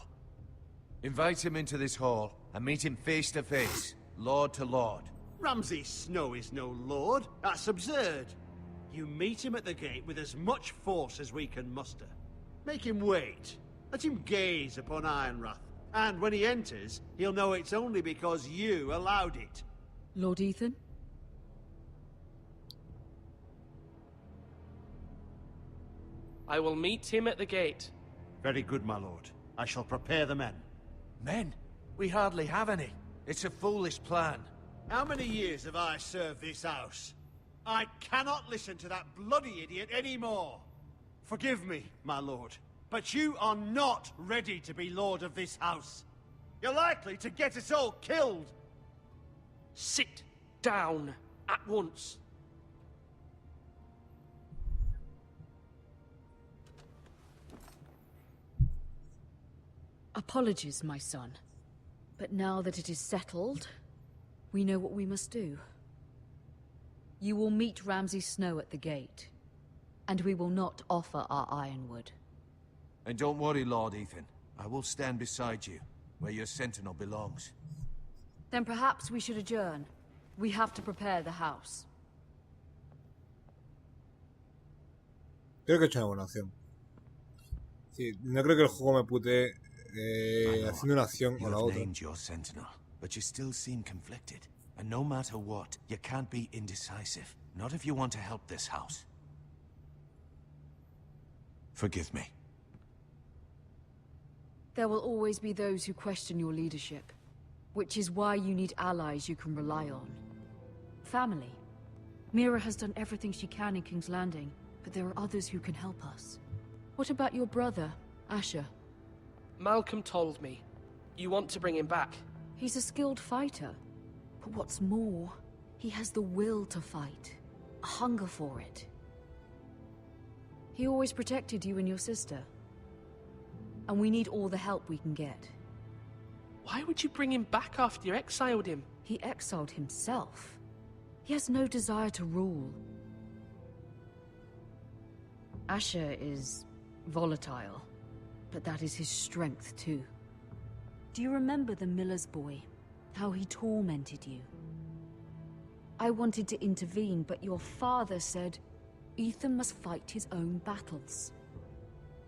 Invite him into this hall, and meet him face to face, lord to lord. Ramsay Snow is no lord. That's absurd. You meet him at the gate with as much force as we can muster. Make him wait. Let him gaze upon Ironrath. And when he enters, he'll know it's only because you allowed it. Lord Ethan? I will meet him at the gate. Very good, my lord. I shall prepare the men. Men? We hardly have any. It's a foolish plan. How many years have I served this house? I cannot listen to that bloody idiot anymore. Forgive me, my lord, but you are not ready to be lord of this house. You're likely to get us all killed. Sit down at once. Apologies, my son. But now that it is settled, we know what we must do. You will meet Ramsay Snow at the gate, and we will not offer our ironwood. And don't worry, Lord Ethan. I will stand beside you, where your sentinel belongs. Then perhaps we should adjourn. We have to prepare the house. Creo que he hecho una buena acción. Sí, no creo que el juego me pute haciendo una acción o la otra. Named your sentinel, but you still seem conflicted. And no matter what, you can't be indecisive. Not if you want to help this house. Forgive me. There will always be those who question your leadership, which is why you need allies you can rely on. Family. Mira has done everything she can in King's Landing, but there are others who can help us. What about your brother, Asher? Malcolm told me. You want to bring him back? He's a skilled fighter. But what's more, he has the will to fight. A hunger for it. He always protected you and your sister. And we need all the help we can get. Why would you bring him back after you exiled him? He exiled himself. He has no desire to rule. Asher is volatile, but that is his strength too. Do you remember the miller's boy? How he tormented you? I wanted to intervene, but your father said Ethan must fight his own battles.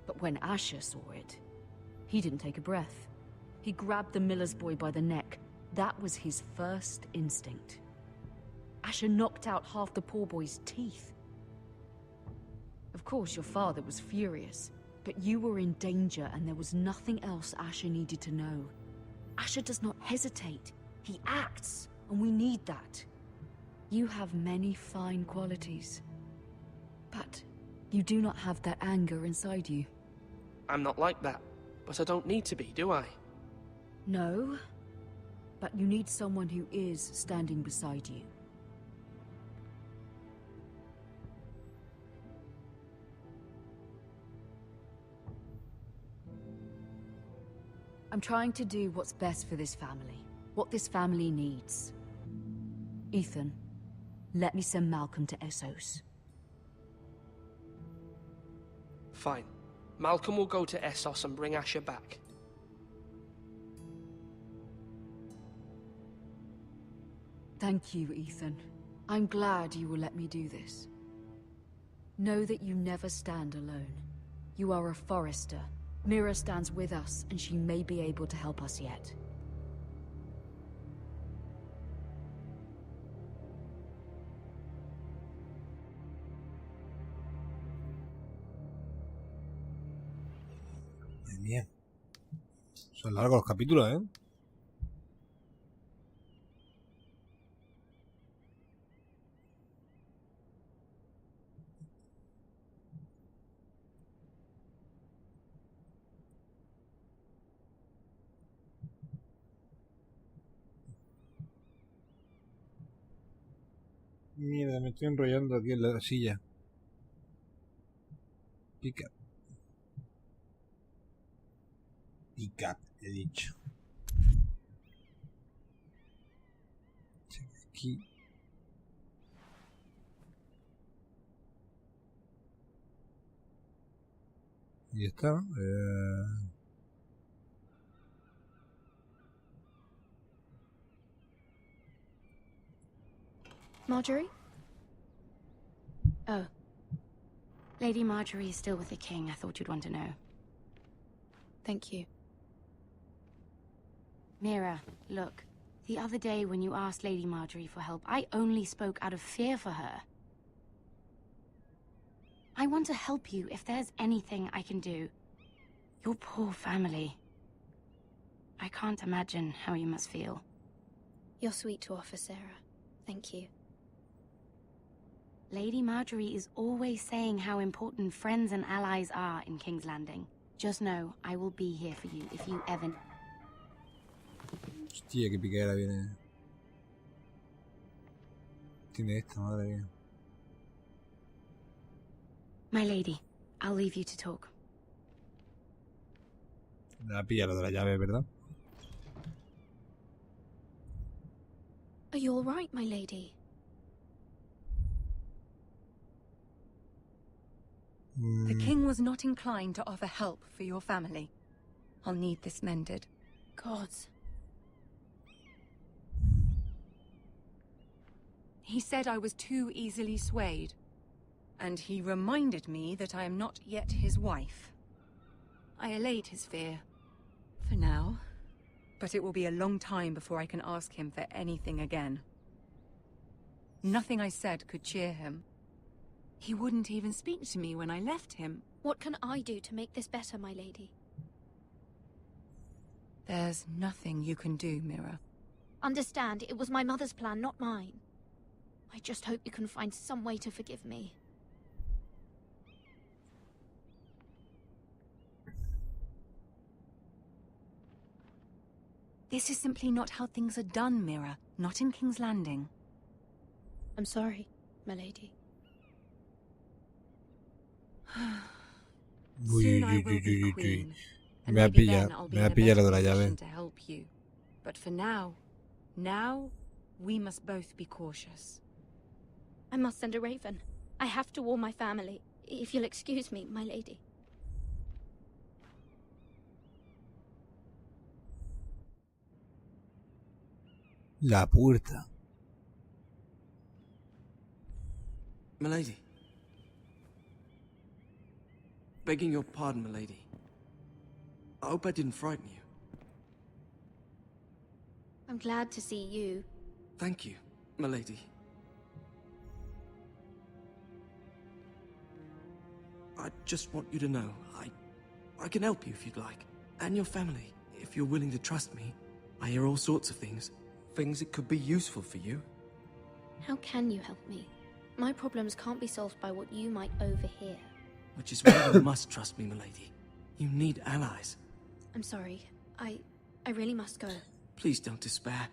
But when Asher saw it, he didn't take a breath. He grabbed the miller's boy by the neck. That was his first instinct. Asher knocked out half the poor boy's teeth. Of course, your father was furious, but you were in danger and there was nothing else Asher needed to know. Asher does not hesitate. He acts, and we need that. You have many fine qualities, but you do not have that anger inside you. I'm not like that, but I don't need to be, do I? No, but you need someone who is standing beside you. I'm trying to do what's best for this family, what this family needs. Ethan, let me send Malcolm to Essos. Fine. Malcolm will go to Essos and bring Asher back. Thank you, Ethan. I'm glad you will let me do this. Know that you never stand alone. You are a Forrester. Mira stands with us, and she may be able to help us yet. Muy bien. Son largos los capítulos, ¿eh? Mierda, me estoy enrollando aquí en la silla. Pick up. Pick up, he dicho. Aquí. Y está. Marjorie? Oh. Lady Marjorie is still with the king. I thought you'd want to know. Thank you. Mira, look. The other day when you asked Lady Marjorie for help, I only spoke out of fear for her. I want to help you if there's anything I can do. Your poor family. I can't imagine how you must feel. You're sweet to offer, Sarah. Thank you. Lady Marjorie is always saying how important friends and allies are in King's Landing. Just know, I will be here for you if you ever... Hostia, qué piquera viene. Tiene esta, madre mía. My lady, I'll leave you to talk. La pilla lo de la llave, ¿verdad? Are you all right, my lady? The king was not inclined to offer help for your family. I'll need this mended. Gods. He said I was too easily swayed. And he reminded me that I am not yet his wife. I allayed his fear. For now. But it will be a long time before I can ask him for anything again. Nothing I said could cheer him. He wouldn't even speak to me when I left him. What can I do to make this better, my lady? There's nothing you can do, Mira. Understand, it was my mother's plan, not mine. I just hope you can find some way to forgive me. This is simply not how things are done, Mira. Not in King's Landing. I'm sorry, my lady. Soon I will be queen, and Me ha maybe then I'll be in a pillado better la llave. position to help you. But for now, we must both be cautious. I must send a raven. I have to warn my family. If you'll excuse me, my lady. La puerta. Milady. Begging your pardon, milady. I hope I didn't frighten you. I'm glad to see you. Thank you, milady. I just want you to know, I can help you if you'd like. And your family, if you're willing to trust me. I hear all sorts of things. Things that could be useful for you. How can you help me? My problems can't be solved by what you might overhear. Which is why you must trust me, milady. You need allies. I'm sorry. I really must go. Please don't despair.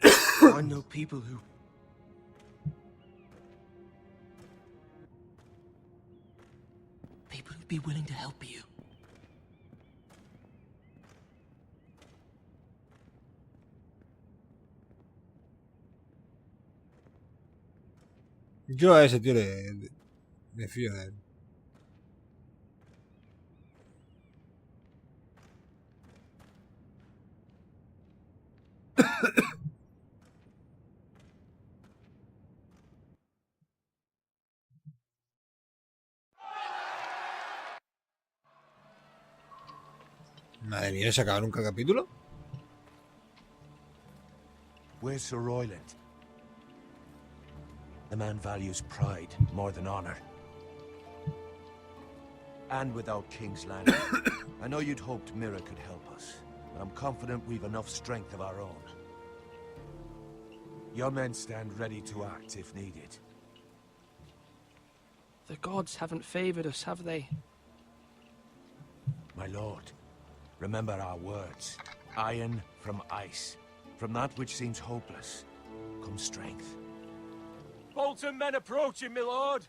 I know people who... People who'd be willing to help you. Yo a ese tío me fío de él. Madre mía, ¿se acaba nunca el capítulo? Where's Sir Royland? The man values pride more than honor. And without King's Landing, I know you'd hoped Mira could help us, but I'm confident we've enough strength of our own. Your men stand ready to act if needed. The gods haven't favored us, have they? My lord, remember our words. Iron from ice. From that which seems hopeless comes strength. Bolton men approaching, my lord.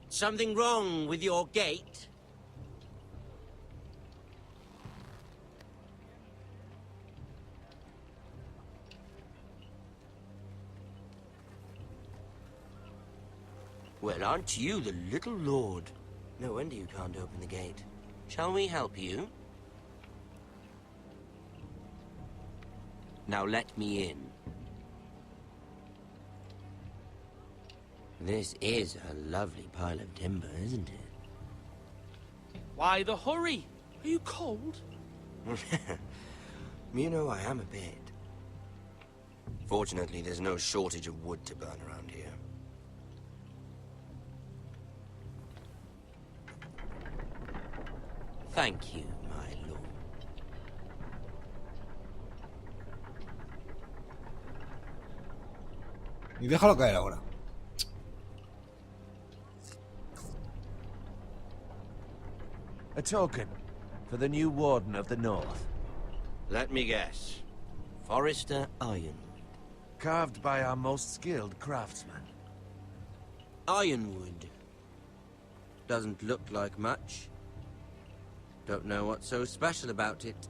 Something wrong with your gate? Well, aren't you the little lord? No wonder you can't open the gate. Shall we help you? Now let me in. This is a lovely pile of timber, isn't it? Why the hurry? Are you cold? You know, I am a bit. Fortunately, there's no shortage of wood to burn around here. Thank you, my lord. Y déjalo caer ahora. A token for the new Warden of the North. Let me guess. Forrester Ironwood. Carved by our most skilled craftsman. Ironwood. Doesn't look like much. Don't know what's so special about it.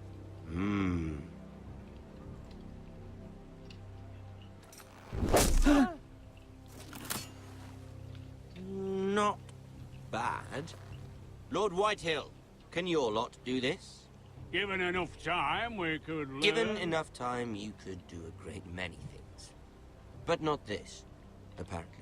Not bad. Lord Whitehill, can your lot do this? Given enough time, we could learn. Given enough time, you could do a great many things. But not this, apparently.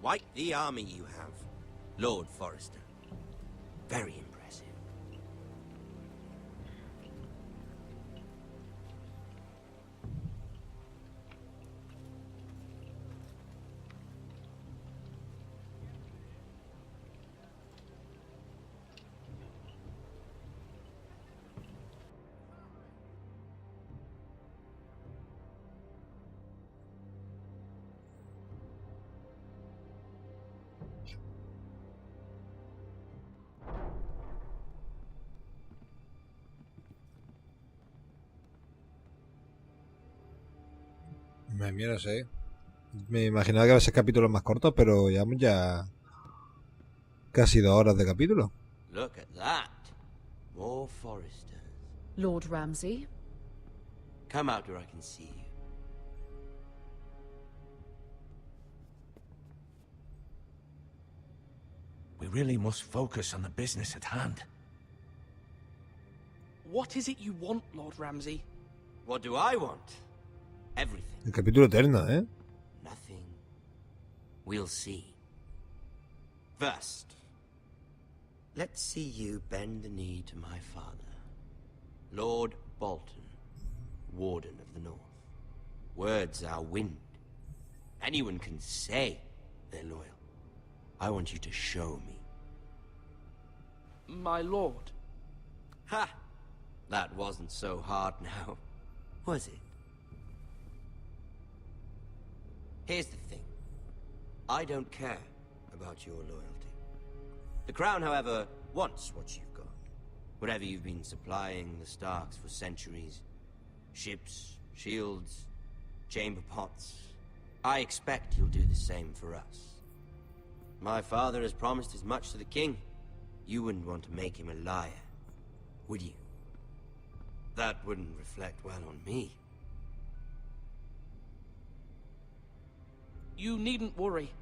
Quite the army you have, Lord Forrester. Very impressive. Madre mía, no sé. Me imaginaba que iba a ser capítulos más cortos, pero llevamos ya casi 2 horas de capítulo. Look at that. More Forresters. Lord Ramsay? Come out where I can see you. We really must focus on the business at hand. What is it you want, Lord Ramsay? What do I want? Everything. El capítulo eterno, ¿eh? Nothing. We'll see. First, let's see you bend the knee to my father, Lord Bolton, Warden of the North. Words are wind. Anyone can say they're loyal. I want you to show me. My lord. Ha! That wasn't so hard now, was it? Here's the thing. I don't care about your loyalty. The Crown, however, wants what you've got. Whatever you've been supplying the Starks for centuries. Ships, shields, chamber pots. I expect you'll do the same for us. My father has promised as much to the king. You wouldn't want to make him a liar, would you? That wouldn't reflect well on me. You needn't worry.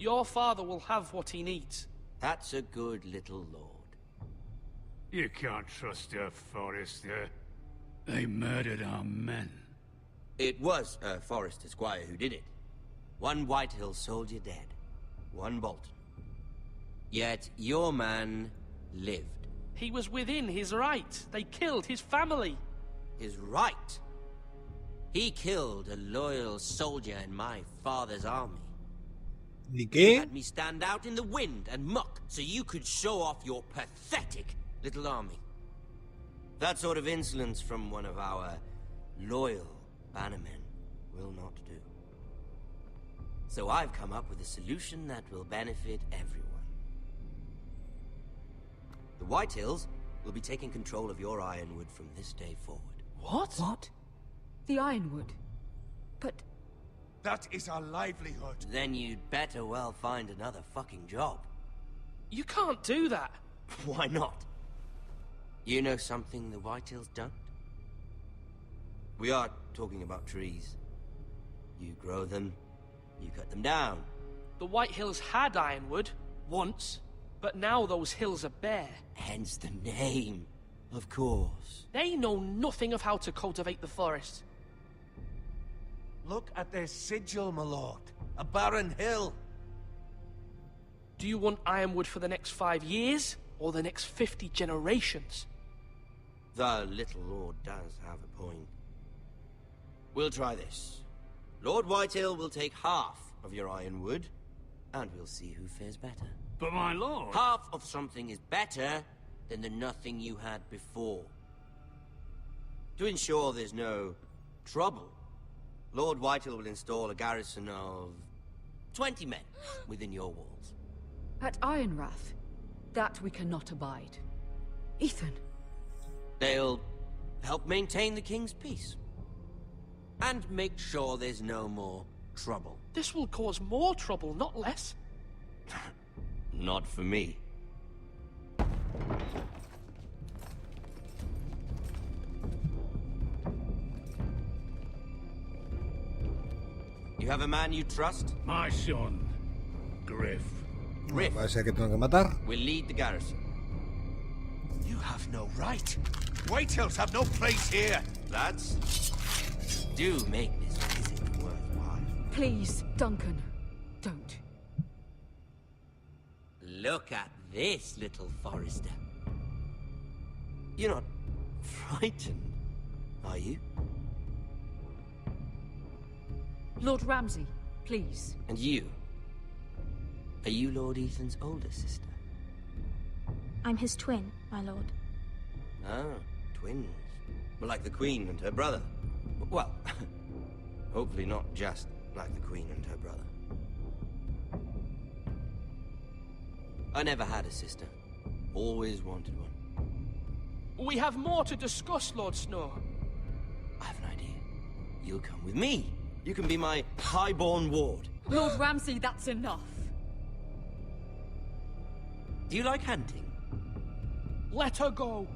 Your father will have what he needs. That's a good little lord. You can't trust her, Forrester. They murdered our men. It was a Forrester squire who did it. One Whitehill soldier dead. One Bolton. Yet your man lived. He was within his right. They killed his family. His right? He killed a loyal soldier in my father's army. ¿Y You qué? had me stand out in the wind and muck so you could show off your pathetic little army. That sort of insolence from one of our loyal bannermen will not do. So I've come up with a solution that will benefit everyone. The Whitehills will be taking control of your Ironwood from this day forward. What? What? The Ironwood? But... That is our livelihood. Then you'd better well find another fucking job. You can't do that. Why not? You know something the Whitehills don't? We are talking about trees. You grow them, you cut them down. The White Hills had Ironwood, once, but now those hills are bare. Hence the name, of course. They know nothing of how to cultivate the forest. Look at their sigil, my lord. A barren hill. Do you want Ironwood for the next 5 years, or the next 50 generations? The little lord does have a point. We'll try this. Lord Whitehill will take half of your Ironwood, and we'll see who fares better. But my lord... Half of something is better than the nothing you had before. To ensure there's no trouble, Lord Whitehill will install a garrison of 20 men within your walls. At Ironrath? That we cannot abide. Ethan. They'll help maintain the king's peace. And make sure there's no more trouble. This will cause more trouble, not less. Not for me. You have a man you trust? My son, Griff. Griff Va a ser que tengo que matar. will lead the garrison. You have no right. Whitehills have no place here. Lads, do make this visit worthwhile. Please, Duncan. Don't. Look at this, little Forester. You're not frightened, are you? Lord Ramsay, please. And you? Are you Lord Ethan's older sister? I'm his twin, my lord. Ah, twins. Well, like the Queen and her brother. Well, hopefully not just like the Queen and her brother. I never had a sister. Always wanted one. We have more to discuss, Lord Snow. I have an idea. You'll come with me. You can be my highborn ward. Lord Ramsay, that's enough. Do you like hunting? Let her go.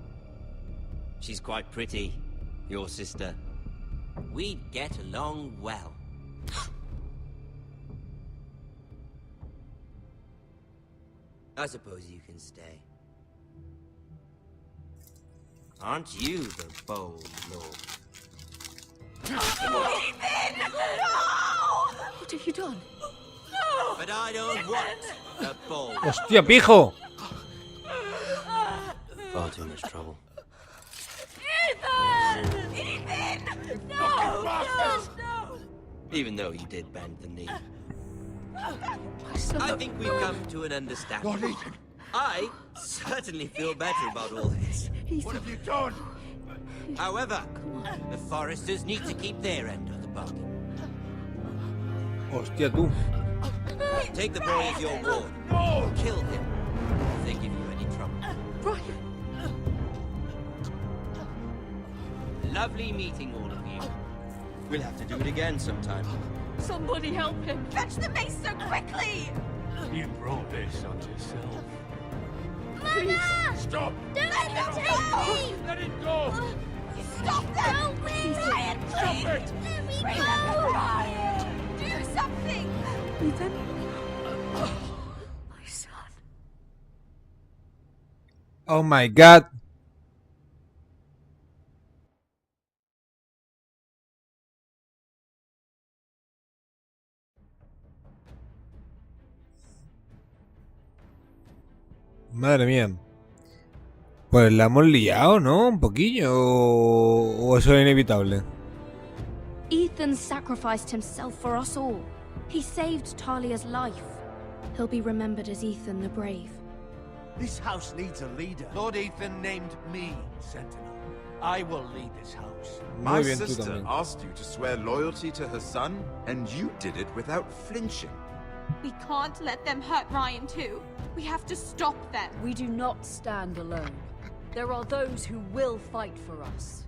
She's quite pretty, your sister. We'd get along well. I suppose you can stay. Aren't you the bold lord? What have you done? But I don't want the bold. ¡Hostia, pijo! Far too much trouble. Ethan! Ethan! No! No! Even though you did bend the knee. My son. I think we've come to an understanding. I certainly feel better about all this. What have you done? However, the Foresters need to keep their end of the bargain. ¡Hostia, tú! Take the boy as your ward. No! Kill him if they give you any trouble. Brian! Lovely meeting all of you. We'll have to do it again sometime. Somebody help him! Fetch the mace so quickly! You brought this on yourself. Mama! Stop! Don't let them take me! Let it go! Stop them! Help me! Ryan, please! Stop it! Let me go! Ryan! Do something! Ethan? My son. Oh my god. Madre mía. Pues la hemos liado, ¿no? Un poquillo. ¿O eso es inevitable? Ethan sacrificed himself for us all. He saved Talia's life. He'll be remembered as Ethan the Brave. This house needs a leader. Lord Ethan named me Sentinel. I will lead this house. My sister asked you to swear loyalty to her son, and you did it without flinching. We can't let them hurt Ryan too. We have to stop them. We do not stand alone. There are those who will fight for us.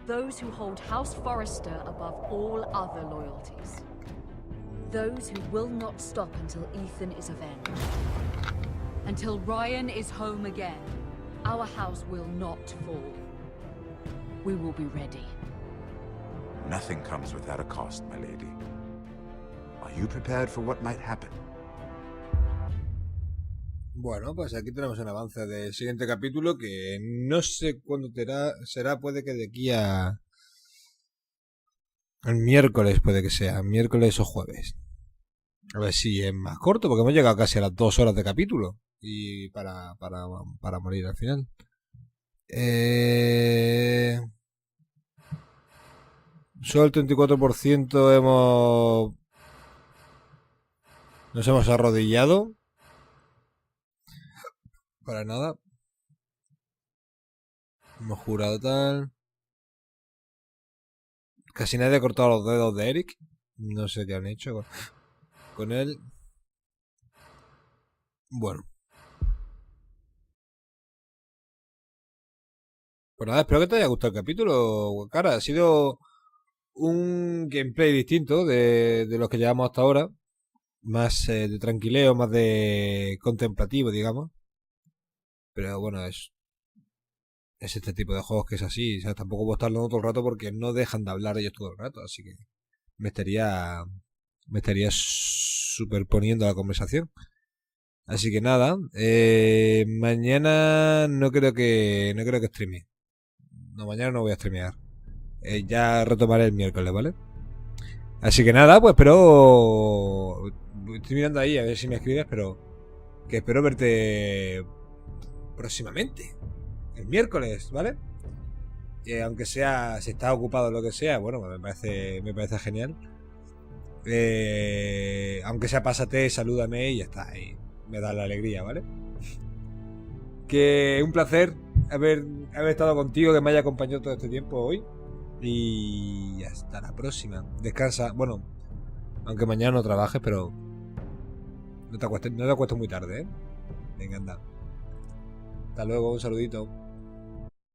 Those who hold House Forrester above all other loyalties. Those who will not stop until Ethan is avenged. Until Ryan is home again, our house will not fall. We will be ready. Nothing comes without a cost, my lady. Are you prepared for what might happen? Bueno, pues aquí tenemos un avance del siguiente capítulo que no sé cuándo será, puede que de aquí a... El miércoles puede que sea, miércoles o jueves. A ver si es más corto, porque hemos llegado casi a las 2 horas de capítulo. Y para morir al final. Solo el 34% nos hemos arrodillado. Para nada. Hemos jurado tal. Casi nadie ha cortado los dedos de Eric. No sé qué han hecho con él. Bueno. Pues nada, espero que te haya gustado el capítulo, cara. Ha sido un gameplay distinto de los que llevamos hasta ahora. Más de tranquileo, más de contemplativo, digamos. Pero bueno, es este tipo de juegos que es así. O sea, tampoco puedo estar hablando todo el rato porque no dejan de hablar ellos todo el rato. Así que me estaría superponiendo a la conversación. Así que nada, mañana no creo que streamee. No, mañana no voy a streamear. Ya retomaré el miércoles, ¿vale? Así que nada, pues espero... Estoy mirando ahí a ver si me escribes, pero... Que espero verte próximamente. El miércoles, ¿vale? Aunque sea... Si estás ocupado o lo que sea, bueno, me parece genial. Aunque sea pásate, salúdame y ya está. Y me da la alegría, ¿vale? Que un placer haber estado contigo, que me haya acompañado todo este tiempo hoy. Y hasta la próxima. Descansa. Bueno, aunque mañana no trabajes, pero no te acuestes muy tarde, ¿eh? Venga, anda. Hasta luego, un saludito.